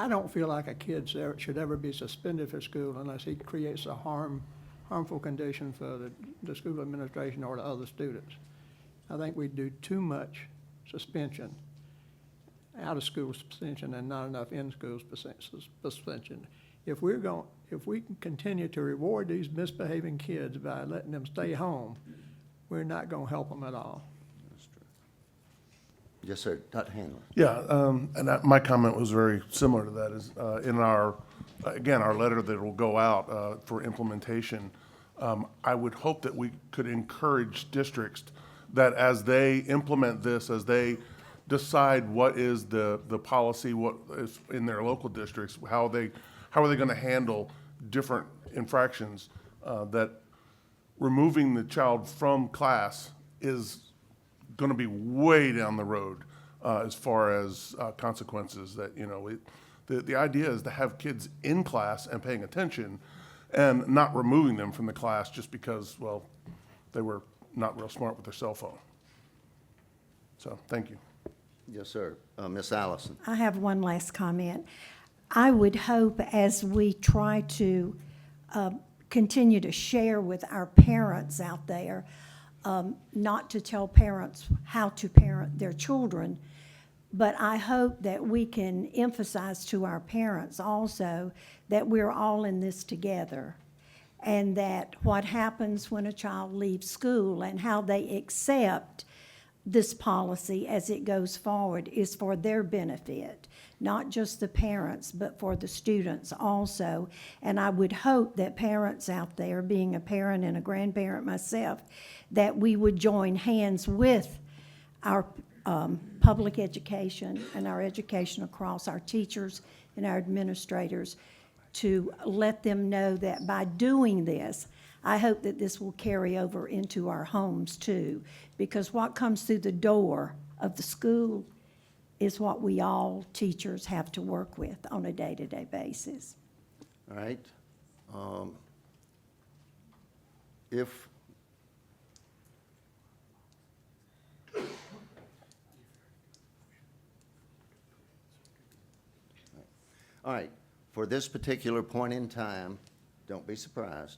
Speaker 3: don't feel like a kid should ever be suspended for school unless he creates a harmful condition for the school administration or the other students. I think we do too much suspension, out-of-school suspension, and not enough in-school suspension. If we can continue to reward these misbehaving kids by letting them stay home, we're not going to help them at all.
Speaker 1: That's true. Yes, sir. Dr. Hanlon.
Speaker 14: Yeah, my comment was very similar to that. Is in our letter that will go out for implementation, I would hope that we could encourage districts that as they implement this, as they decide what is the policy, what is in their local districts, how are they going to handle different infractions, that removing the child from class is going to be way down the road as far as consequences. That, the idea is to have kids in class and paying attention and not removing them from the class just because, well, they were not real smart with their cell phone. So, thank you.
Speaker 1: Yes, sir. Ms. Allison.
Speaker 22: I have one last comment. I would hope as we try to continue to share with our parents out there, not to tell parents how to parent their children, but I hope that we can emphasize to our parents also that we're all in this together, and that what happens when a child leaves school and how they accept this policy as it goes forward is for their benefit, not just the parents, but for the students also. And I would hope that parents out there, being a parent and a grandparent myself, that we would join hands with our public education and our education across, our teachers and our administrators, to let them know that by doing this, I hope that this will carry over into our homes too, because what comes through the door of the school is what we all teachers have to work with on a day-to-day basis.
Speaker 1: All right. If all right, for this particular point in time, don't be surprised,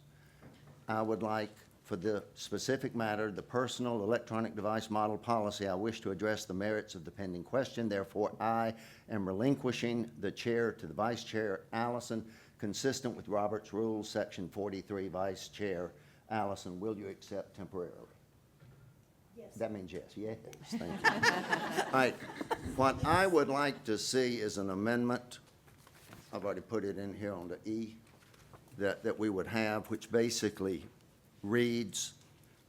Speaker 1: I would like, for the specific matter, the personal electronic device model policy, I wish to address the merits of the pending question. Therefore, I am relinquishing the chair to the Vice Chair Allison, consistent with Robert's Rules, Section 43, Vice Chair Allison. Will you accept temporarily? Yes. That means yes. Yes, thank you. All right. What I would like to see is an amendment. I've already put it in here on the E. that we would have, which basically reads,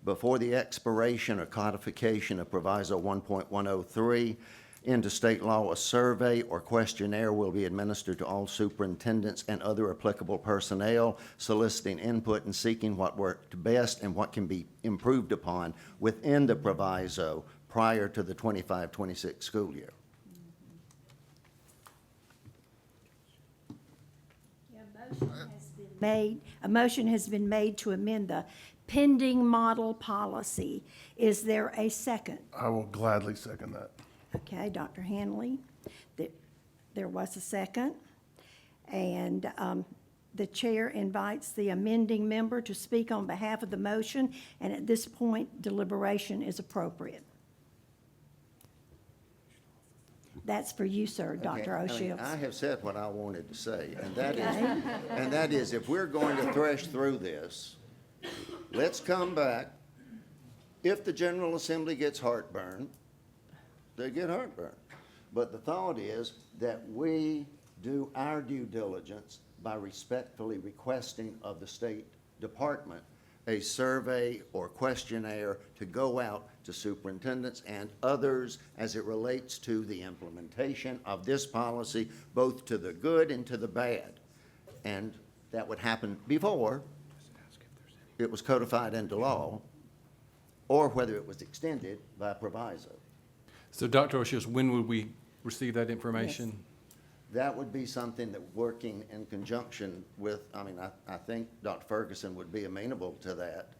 Speaker 1: before the expiration or codification of Proviso 1.103 into state law, a survey or questionnaire will be administered to all superintendents and other applicable personnel, soliciting input and seeking what worked best and what can be improved upon within the proviso prior to the 25-26 school year.
Speaker 22: A motion has been made to amend the pending model policy. Is there a second?
Speaker 14: I will gladly second that.
Speaker 22: Okay, Dr. Hanley, there was a second. And the chair invites the amending member to speak on behalf of the motion, and at this point, deliberation is appropriate. That's for you, sir, Dr.
Speaker 1: Okay,
Speaker 22: O'Shields.
Speaker 1: I have said what I wanted to say, and that is, if we're going to thresh through this, let's come back. If the General Assembly gets heartburn, they get heartburn. But the thought is that we do our due diligence by respectfully requesting of the State Department a survey or questionnaire to go out to superintendents and others as it relates to the implementation of this policy, both to the good and to the bad. And that would happen before it was codified into law, or whether it was extended by proviso.
Speaker 8: So Dr. O'Shields, when would we receive that information?
Speaker 1: That would be something that, working in conjunction with, I think Dr. Ferguson would be amenable to that.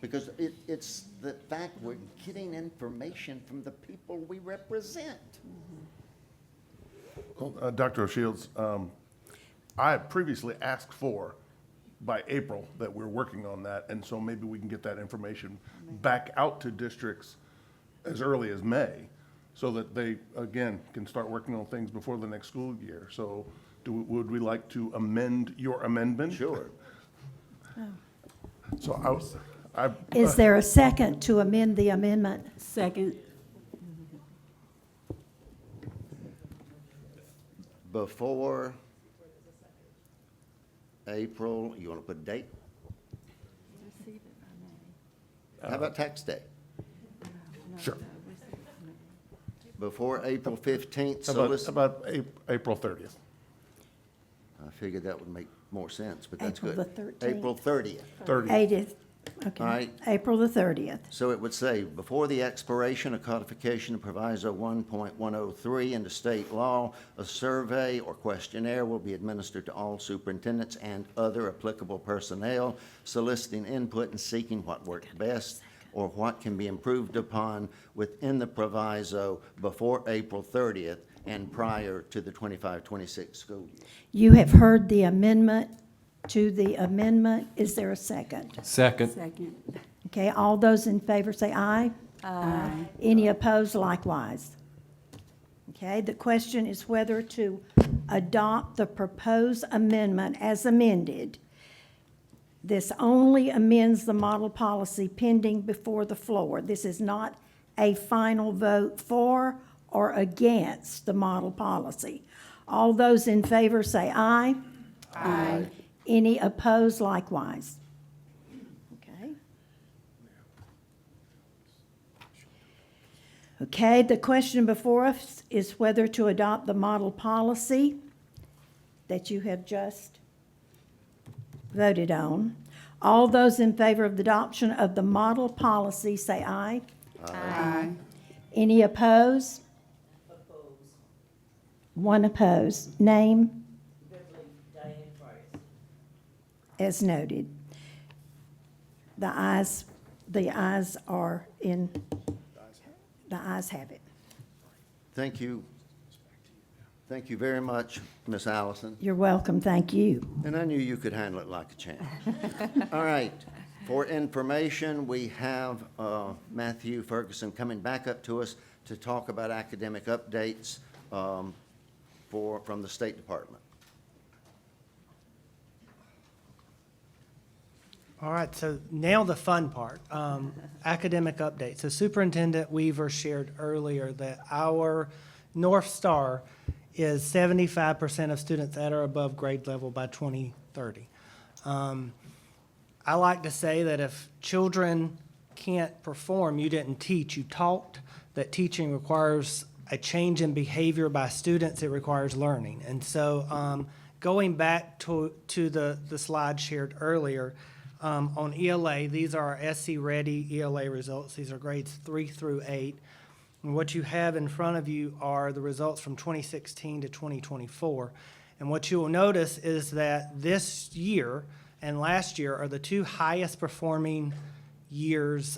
Speaker 1: Because it's the fact we're getting information from the people we represent.
Speaker 14: Well, Dr. O'Shields, I had previously asked for by April that we're working on that, and so maybe we can get that information back out to districts as early as May, so that they, again, can start working on things before the next school year. So would we like to amend your amendment?
Speaker 1: Sure.
Speaker 14: So
Speaker 22: Is there a second to amend the amendment?
Speaker 2: Second.
Speaker 1: Before April, you want to put a date? How about tax day?
Speaker 14: Sure.
Speaker 1: Before April 15th,
Speaker 14: About April 30th.
Speaker 1: I figured that would make more sense, but that's
Speaker 22: April
Speaker 1: good.
Speaker 22: the 13th.
Speaker 1: April 30th.
Speaker 22: 80th, okay.
Speaker 1: All right.
Speaker 22: April the 30th.
Speaker 1: So it would say, before the expiration of codification of Proviso 1.103 into state law, a survey or questionnaire will be administered to all superintendents and other applicable personnel, soliciting input and seeking what worked best or what can be improved upon within the proviso before April 30th and prior to the 25-26 school year.
Speaker 22: You have heard the amendment to the amendment. Is there a second?
Speaker 8: Second.
Speaker 2: Second.
Speaker 22: Okay, all those in favor say aye.
Speaker 2: Aye.
Speaker 22: Any opposed likewise? Okay, the question is whether to adopt the proposed amendment as amended. This only amends the model policy pending before the floor. This is not a final vote for or against the model policy. All those in favor say aye. Aye. Any opposed likewise? Okay. Okay, the question before us is whether to adopt the model policy that you have just voted on. All those in favor of the adoption of the model policy say aye.
Speaker 2: Aye.
Speaker 22: Any opposed? One opposed. Name? As noted. The ayes are in, the ayes have it.
Speaker 1: Thank you. Thank you very much, Ms. Allison.
Speaker 22: You're welcome, thank you.
Speaker 1: And I knew you could handle it like a champ. All right, for information, we have Matthew Ferguson coming back up to us to talk about academic updates from the State Department.
Speaker 5: All right, so now the fun part, academic update. So Superintendent Weaver shared earlier that our North Star is 75% of students at or above grade level by 20 30. I like to say that if children can't perform, you didn't teach, you taught. That teaching requires a change in behavior by students, it requires learning. And so going back to the slide shared earlier, on ELA, these are our SC Ready ELA results. These are grades 3 through 8. And what you have in front of you are the results from 2016 to 2024. And what you will notice is that this year and last year are the two highest performing years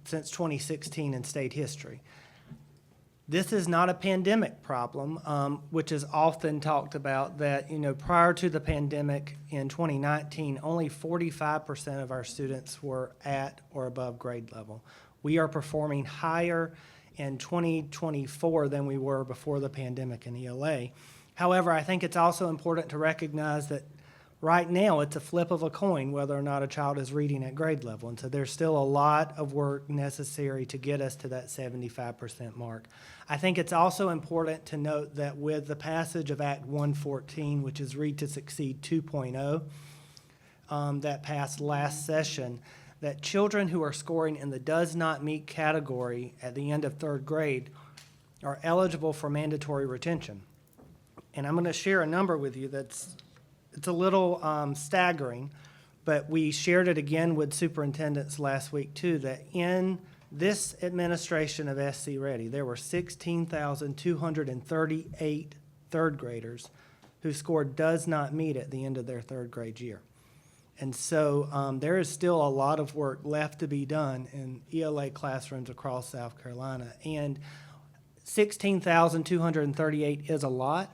Speaker 5: since 2016 in state history. This is not a pandemic problem, which is often talked about, that, you know, prior to the pandemic in 2019, only 45% of our students were at or above grade level. We are performing higher in 2024 than we were before the pandemic in ELA. However, I think it's also important to recognize that right now it's a flip of a coin whether or not a child is reading at grade level. And so there's still a lot of work necessary to get us to that 75% mark. I think it's also important to note that with the passage of Act 114, which is Read to Succeed 2.0, that passed last session, that children who are scoring in the does not meet category at the end of third grade are eligible for mandatory retention. And I'm going to share a number with you it's a little staggering, but we shared it again with superintendents last week too, that in this administration of SC Ready, there were 16,238 third graders who scored does not meet at the end of their third grade year. And so there is still a lot of work left to be done in ELA classrooms across South Carolina. And 16,238 is a lot,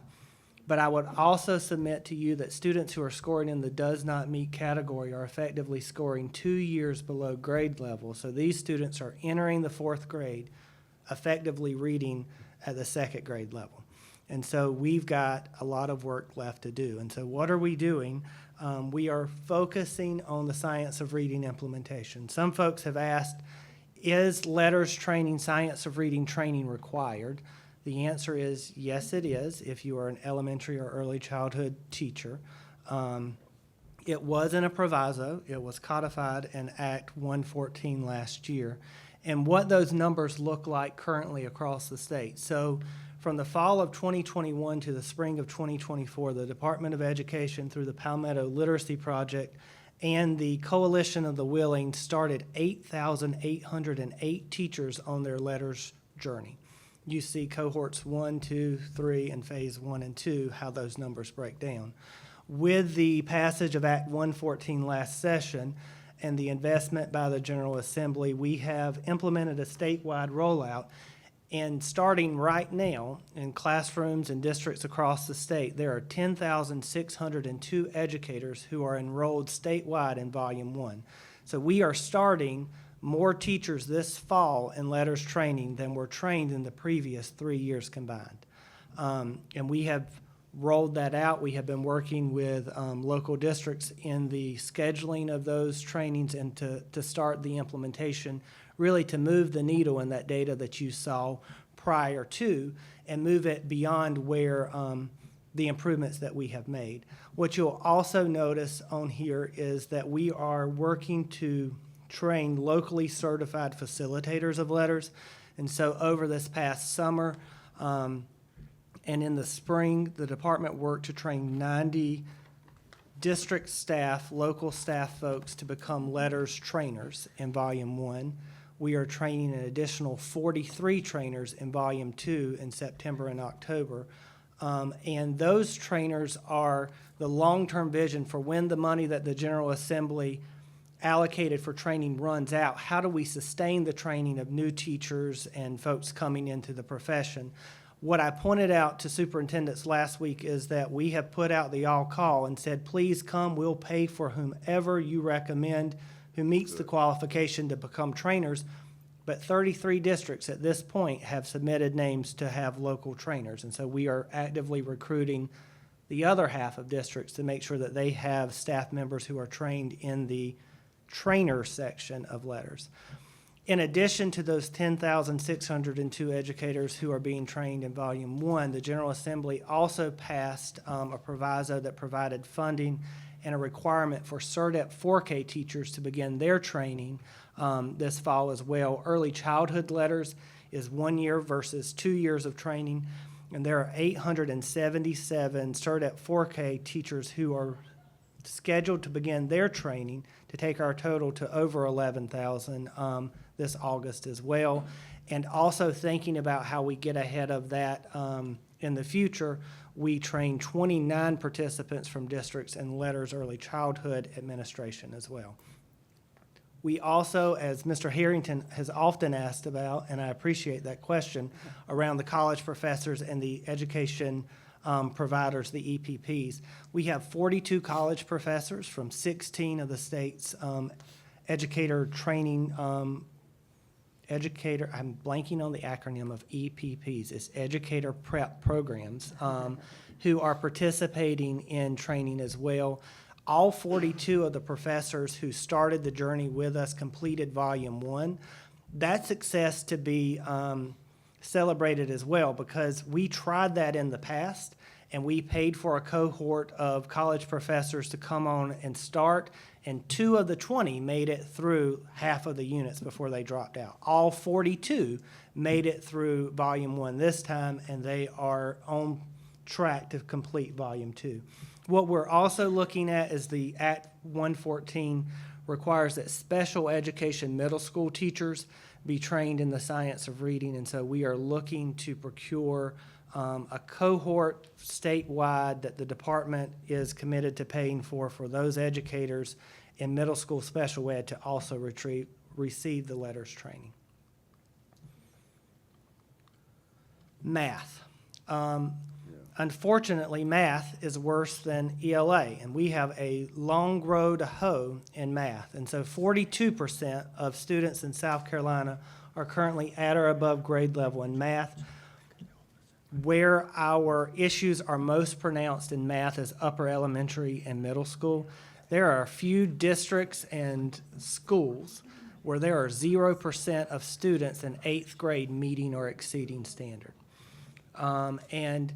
Speaker 5: but I would also submit to you that students who are scoring in the does not meet category are effectively scoring 2 years below grade level. So these students are entering the fourth grade, effectively reading at the second grade level. And so we've got a lot of work left to do. And so what are we doing? We are focusing on the science of reading implementation. Some folks have asked, is letters training, science of reading training required? The answer is yes, it is, if you are an elementary or early childhood teacher. It wasn't a proviso. It was codified in Act 114 last year. And what those numbers look like currently across the state. So from the fall of 2021 to the spring of 2024, the Department of Education, through the Palmetto Literacy Project and the Coalition of the Willing, started 8,808 teachers on their letters journey. You see cohorts 1, 2, 3, and phase 1 and 2, how those numbers break down. With the passage of Act 114 last session and the investment by the General Assembly, we have implemented a statewide rollout. And starting right now in classrooms and districts across the state, there are 10,602 educators who are enrolled statewide in Volume 1. So we are starting more teachers this fall in letters training than were trained in the previous 3 years combined. And we have rolled that out. We have been working with local districts in the scheduling of those trainings and to start the implementation, really to move the needle in that data that you saw prior to and move it beyond where the improvements that we have made. What you'll also notice on here is that we are working to train locally certified facilitators of letters. And so over this past summer and in the spring, the department worked to train 90 district staff, local staff folks to become letters trainers in Volume 1. We are training an additional 43 trainers in Volume 2 in September and October. And those trainers are the long-term vision for when the money that the General Assembly allocated for training runs out. How do we sustain the training of new teachers and folks coming into the profession? What I pointed out to superintendents last week is that we have put out the all call and said, please come, we'll pay for whomever you recommend who meets the qualification to become trainers. But 33 districts at this point have submitted names to have local trainers. And so we are actively recruiting the other half of districts to make sure that they have staff members who are trained in the trainer section of letters. In addition to those 10,602 educators who are being trained in Volume 1, the General Assembly also passed a proviso that provided funding and a requirement for CERDEP 4K teachers to begin their training this fall as well. Early childhood letters is 1 year versus 2 years of training, and there are 877 CERDEP 4K teachers who are scheduled to begin their training to take our total to over 11,000 this August as well. And also thinking about how we get ahead of that in the future, we train 29 participants from districts in letters early childhood administration as well. We also, as Mr. Harrington has often asked about, and I appreciate that question, around the college professors and the education providers, the EPPs. We have 42 college professors from 16 of the state's educator training, I'm blanking on the acronym of EPPs. It's Educator Prep Programs, who are participating in training as well. All 42 of the professors who started the journey with us completed Volume 1. That success to be celebrated as well, because we tried that in the past, and we paid for a cohort of college professors to come on and start, and 2 of the 20 made it through half of the units before they dropped out. All 42 made it through Volume 1 this time, and they are on track to complete Volume 2. What we're also looking at is the Act 114 requires that special education middle school teachers be trained in the science of reading, and so we are looking to procure a cohort statewide that the department is committed to paying for those educators in middle school special ed to also receive the letters training. Math. Unfortunately, math is worse than ELA, and we have a long road to hoe in math. And so 42% of students in South Carolina are currently at or above grade level in math. Where our issues are most pronounced in math is upper elementary and middle school. There are a few districts and schools where there are 0% of students in 8th grade meeting or exceeding standard. And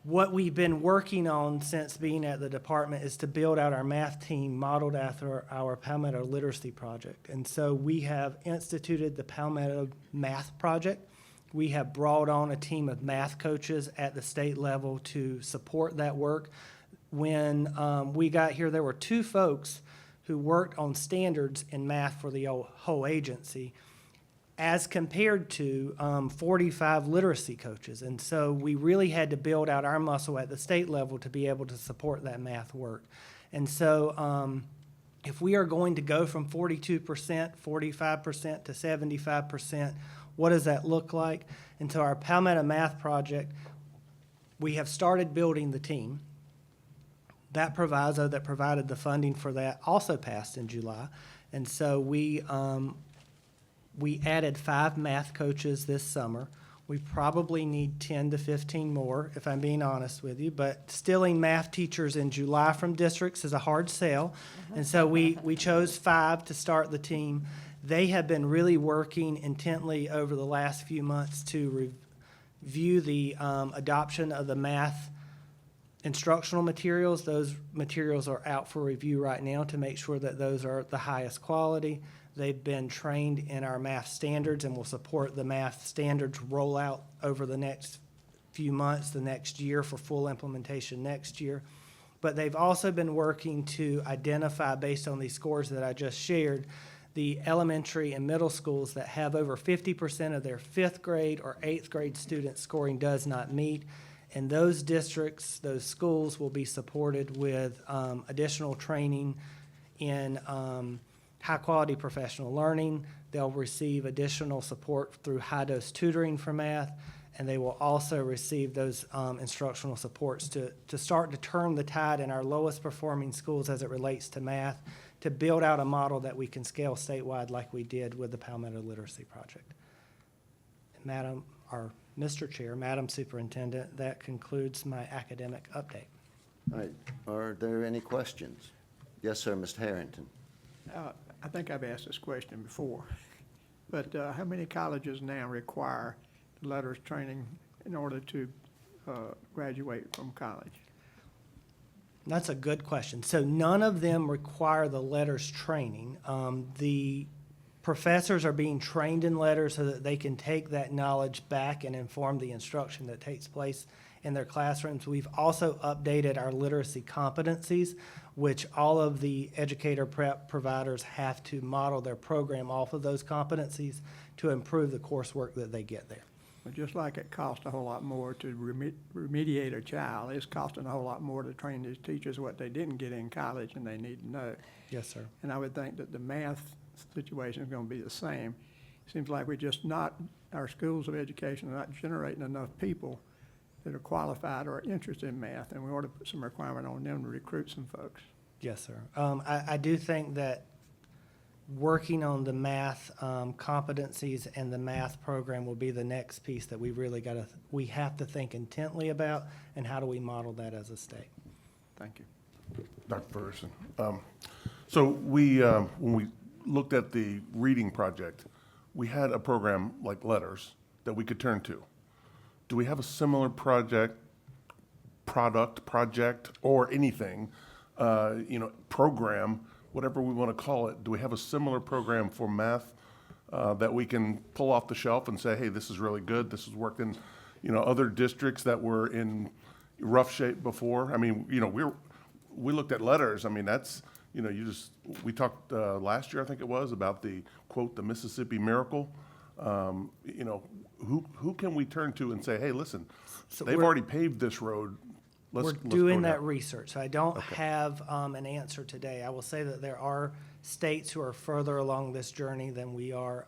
Speaker 5: what we've been working on since being at the department is to build out our math team modeled after our Palmetto Literacy Project. And so we have instituted the Palmetto Math Project. We have brought on a team of math coaches at the state level to support that work. When we got here, there were 2 folks who worked on standards in math for the whole agency, as compared to 45 literacy coaches. And so we really had to build out our muscle at the state level to be able to support that math work. And so if we are going to go from 42%, 45% to 75%, what does that look like? And so our Palmetto Math Project, we have started building the team. That proviso that provided the funding for that also passed in July. And so we added 5 math coaches this summer. We probably need 10 to 15 more, if I'm being honest with you. But stealing math teachers in July from districts is a hard sell. And so we chose 5 to start the team. They have been really working intently over the last few months to review the adoption of the math instructional materials. Those materials are out for review right now to make sure that those are the highest quality. They've been trained in our math standards and will support the math standards rollout over the next few months, the next year, for full implementation next year. But they've also been working to identify, based on these scores that I just shared, the elementary and middle schools that have over 50% of their 5th grade or 8th grade student scoring does not meet. And those districts, those schools will be supported with additional training in high-quality professional learning. They'll receive additional support through high-dose tutoring for math, and they will also receive those instructional supports to start to turn the tide in our lowest-performing schools as it relates to math, to build out a model that we can scale statewide like we did with the Palmetto Literacy Project. Madam, or Mr. Chair, Madam Superintendent, that concludes my academic update.
Speaker 1: All right, are there any questions? Yes, sir, Mr. Harrington.
Speaker 3: I think I've asked this question before, but how many colleges now require letters training in order to graduate from college?
Speaker 5: That's a good question. So none of them require the letters training. The professors are being trained in letters so that they can take that knowledge back and inform the instruction that takes place in their classrooms. We've also updated our literacy competencies, which all of the educator prep providers have to model their program off of those competencies to improve the coursework that they get there.
Speaker 3: But just like it costs a whole lot more to remediate a child, it's costing a whole lot more to train these teachers what they didn't get in college and they need to know.
Speaker 5: Yes, sir.
Speaker 3: And I would think that the math situation is going to be the same. It seems like our schools of education are not generating enough people that are qualified or interested in math, and we ought to put some requirement on them to recruit some folks.
Speaker 5: Yes, sir. I do think that working on the math competencies and the math program will be the next piece that we have to think intently about, and how do we model that as a state.
Speaker 3: Thank you.
Speaker 9: Dr. Ferguson. So when we looked at the reading project, we had a program like Letters that we could turn to. Do we have a similar project, or anything, program, whatever we want to call it? Do we have a similar program for math that we can pull off the shelf and say, hey, this is really good, this has worked in, other districts that were in rough shape before? I mean, we looked at Letters. I mean, that's, we talked last year, I think it was, about the, quote, the Mississippi Miracle. Who can we turn to and say, hey, listen, they've already paved this road.
Speaker 5: We're doing that research. So I don't have an answer today. I will say that there are states who are further along this journey than we are.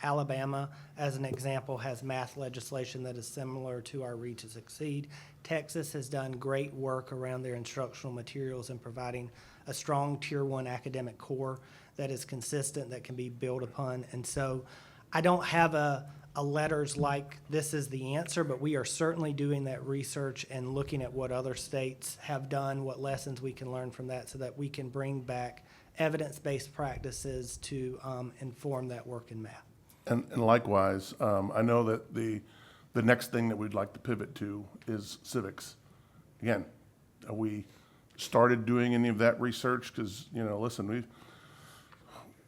Speaker 5: Alabama, as an example, has math legislation that is similar to our Read to Succeed. Texas has done great work around their instructional materials and providing a strong Tier 1 academic core that is consistent, that can be built upon. And so I don't have a letters like this is the answer, but we are certainly doing that research and looking at what other states have done, what lessons we can learn from that, so that we can bring back evidence-based practices to inform that work in math.
Speaker 9: And likewise, I know that the next thing that we'd like to pivot to is civics. Again, we started doing any of that research? Because, listen,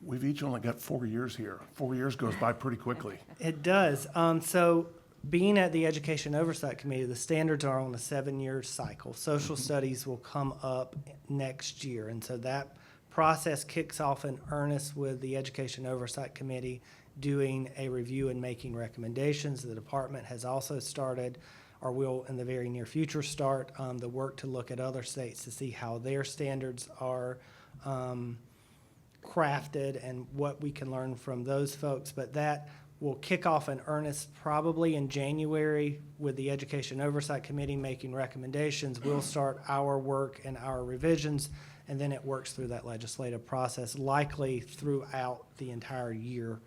Speaker 9: we've each only got 4 years here. 4 years goes by pretty quickly.
Speaker 5: It does. So being at the Education Oversight Committee, the standards are on a 7-year cycle. Social studies will come up next year. And so that process kicks off in earnest with the Education Oversight Committee doing a review and making recommendations. The department has also started, or will in the very near future start, the work to look at other states to see how their standards are crafted and what we can learn from those folks. But that will kick off in earnest probably in January with the Education Oversight Committee making recommendations. We'll start our work and our revisions, and then it works through that legislative process, likely throughout the entire year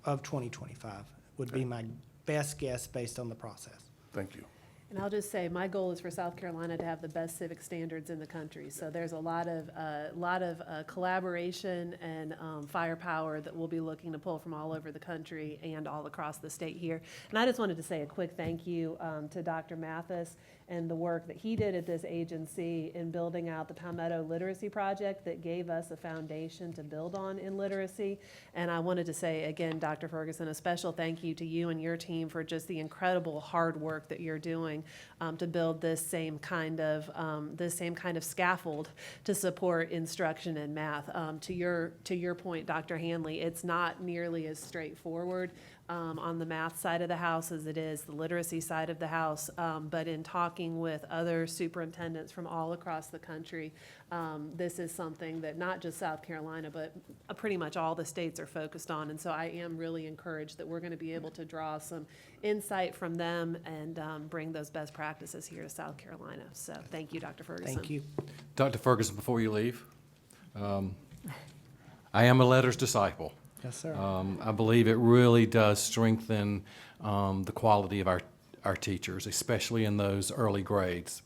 Speaker 5: of 2025 would be my best guess based on the process.
Speaker 9: Thank you.
Speaker 2: And I'll just say, my goal is for South Carolina to have the best civic standards in the country. So there's a lot of collaboration and firepower that we'll be looking to pull from all over the country and all across the state here. And I just wanted to say a quick thank you to Dr. Mathis and the work that he did at this agency in building out the Palmetto Literacy Project that gave us a foundation to build on in literacy. And I wanted to say again, Dr. Ferguson, a special thank you to you and your team for just the incredible hard work that you're doing to build this same kind of scaffold to support instruction in math. To your point, Dr. Hanley, it's not nearly as straightforward on the math side of the house as it is the literacy side of the house. But in talking with other superintendents from all across the country, this is something that not just South Carolina, but pretty much all the states are focused on. And so I am really encouraged that we're going to be able to draw some insight from them and bring those best practices here to South Carolina. So thank you, Dr. Ferguson.
Speaker 5: Thank you.
Speaker 8: Dr. Ferguson, before you leave, I am a letters disciple.
Speaker 5: Yes, sir.
Speaker 8: I believe it really does strengthen the quality of our teachers, especially in those early grades.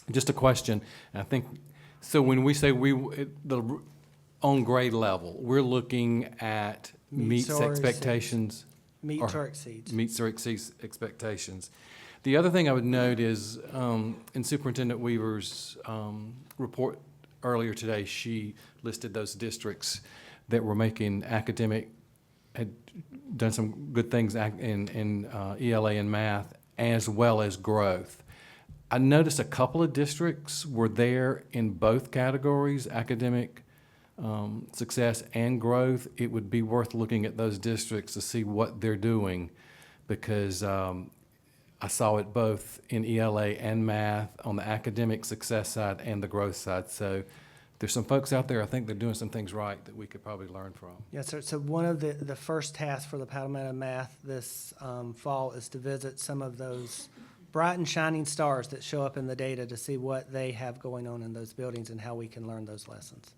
Speaker 8: Just a question, and I think, so when we say on grade level, we're looking at meets
Speaker 5: or
Speaker 8: expectations.
Speaker 5: Meets or exceeds.
Speaker 8: Meets or exceeds expectations. The other thing I would note is, in Superintendent Weaver's report earlier today, she listed those districts that were making had done some good things in ELA and math, as well as growth. I noticed a couple of districts were there in both categories, academic success and growth. It would be worth looking at those districts to see what they're doing, because I saw it both in ELA and math on the academic success side and the growth side. So there's some folks out there, I think they're doing some things right that we could probably learn from.
Speaker 5: Yes, sir. So one of the first tasks for the Palmetto Math this fall is to visit some of those bright and shining stars that show up in the data to see what they have going on in those buildings and how we can learn those lessons.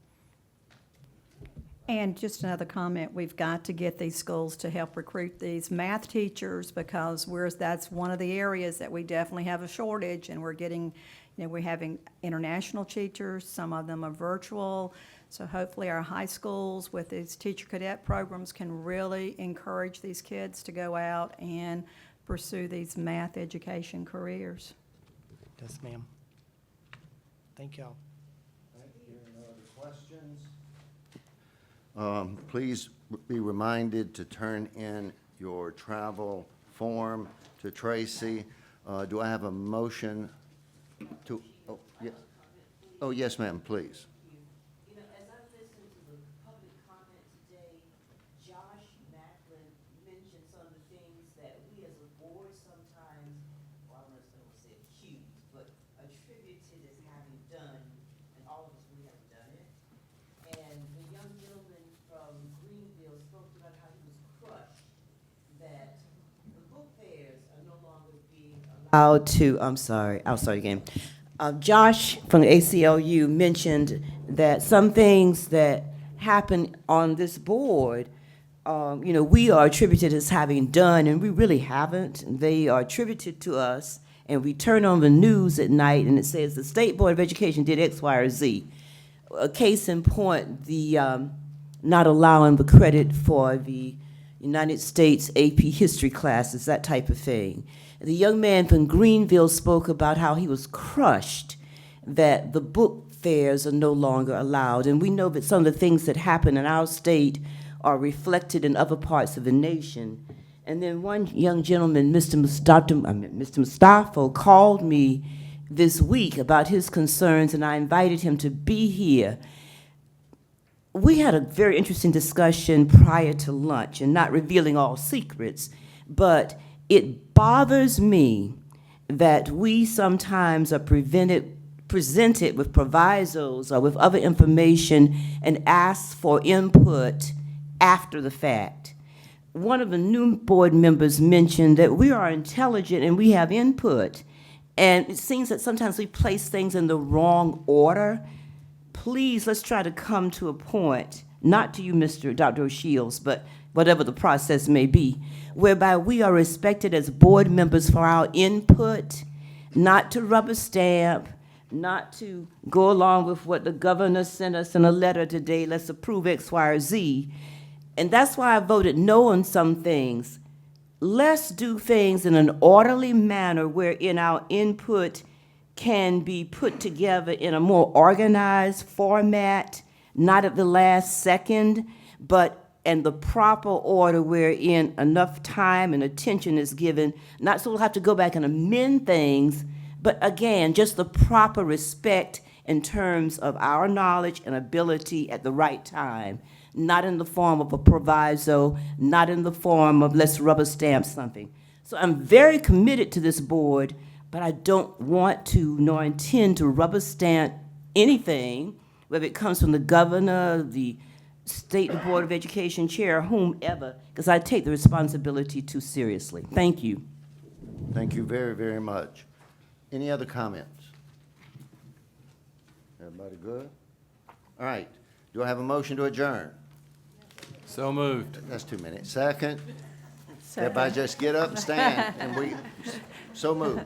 Speaker 22: And just another comment, we've got to get these schools to help recruit these math teachers, because that's one of the areas that we definitely have a shortage, and we're getting, we're having international teachers, some of them are virtual. So hopefully our high schools with these teacher cadet programs can really encourage these kids to go out and pursue these math education careers.
Speaker 5: Yes, ma'am. Thank y'all.
Speaker 1: No other questions? Please be reminded to turn in your travel form to Tracy. Do I have a motion to, oh, yes, ma'am, please.
Speaker 10: You know, as I listened to the public comment today, Josh Macklin mentioned some of the things that we as a board sometimes, well, I'm not going to say accused, but attributed as having done, and all of us, we haven't done it. And the young gentleman from Greenville spoke about how he was crushed, that the book fairs are no longer being allowed to, I'll start again. Josh from the ACLU mentioned that some things that happen on this board, we are attributed as having done, and we really haven't. They are attributed to us, and we turn on the news at night, and it says the State Board of Education did X, Y, or Z. A case in point, the not allowing the credit for the United States AP history classes, that type of thing. The young man from Greenville spoke about how he was crushed that the book fairs are no longer allowed. And we know that some of the things that happen in our state are reflected in other parts of the nation. And then one young gentleman, Mr. Mustafa, called me this week about his concerns, and I invited him to be here. We had a very interesting discussion prior to lunch, and not revealing all secrets, but it bothers me that we sometimes are presented with provisos or with other information and asked for input after the fact. One of the new board members mentioned that we are intelligent and we have input, and it seems that sometimes we place things in the wrong order. Please, let's try to come to a point, not to you, Dr. O'Shields, but whatever the process may be, whereby we are respected as board members for our input, not to rubber stamp, not to go along with what the governor sent us in a letter today, let's approve X, Y, or Z. And that's why I voted no on some things. Let's do things in an orderly manner wherein our input can be put together in a more organized format, not at the last second, but in the proper order wherein enough time and attention is given, not so we'll have to go back and amend things, but again, just the proper respect in terms of our knowledge and ability at the right time, not in the form of a proviso, not in the form of let's rubber stamp something. So I'm very committed to this board, but I don't want to nor intend to rubber stamp anything, whether it comes from the governor, the State Board of Education chair, whomever, because I take the responsibility too seriously. Thank you.
Speaker 1: Thank you very, very much. Any other comments? Everybody good? All right. Do I have a motion to adjourn?
Speaker 8: So moved.
Speaker 1: That's 2 minutes. Second? Everybody just get up and stand, and so moved.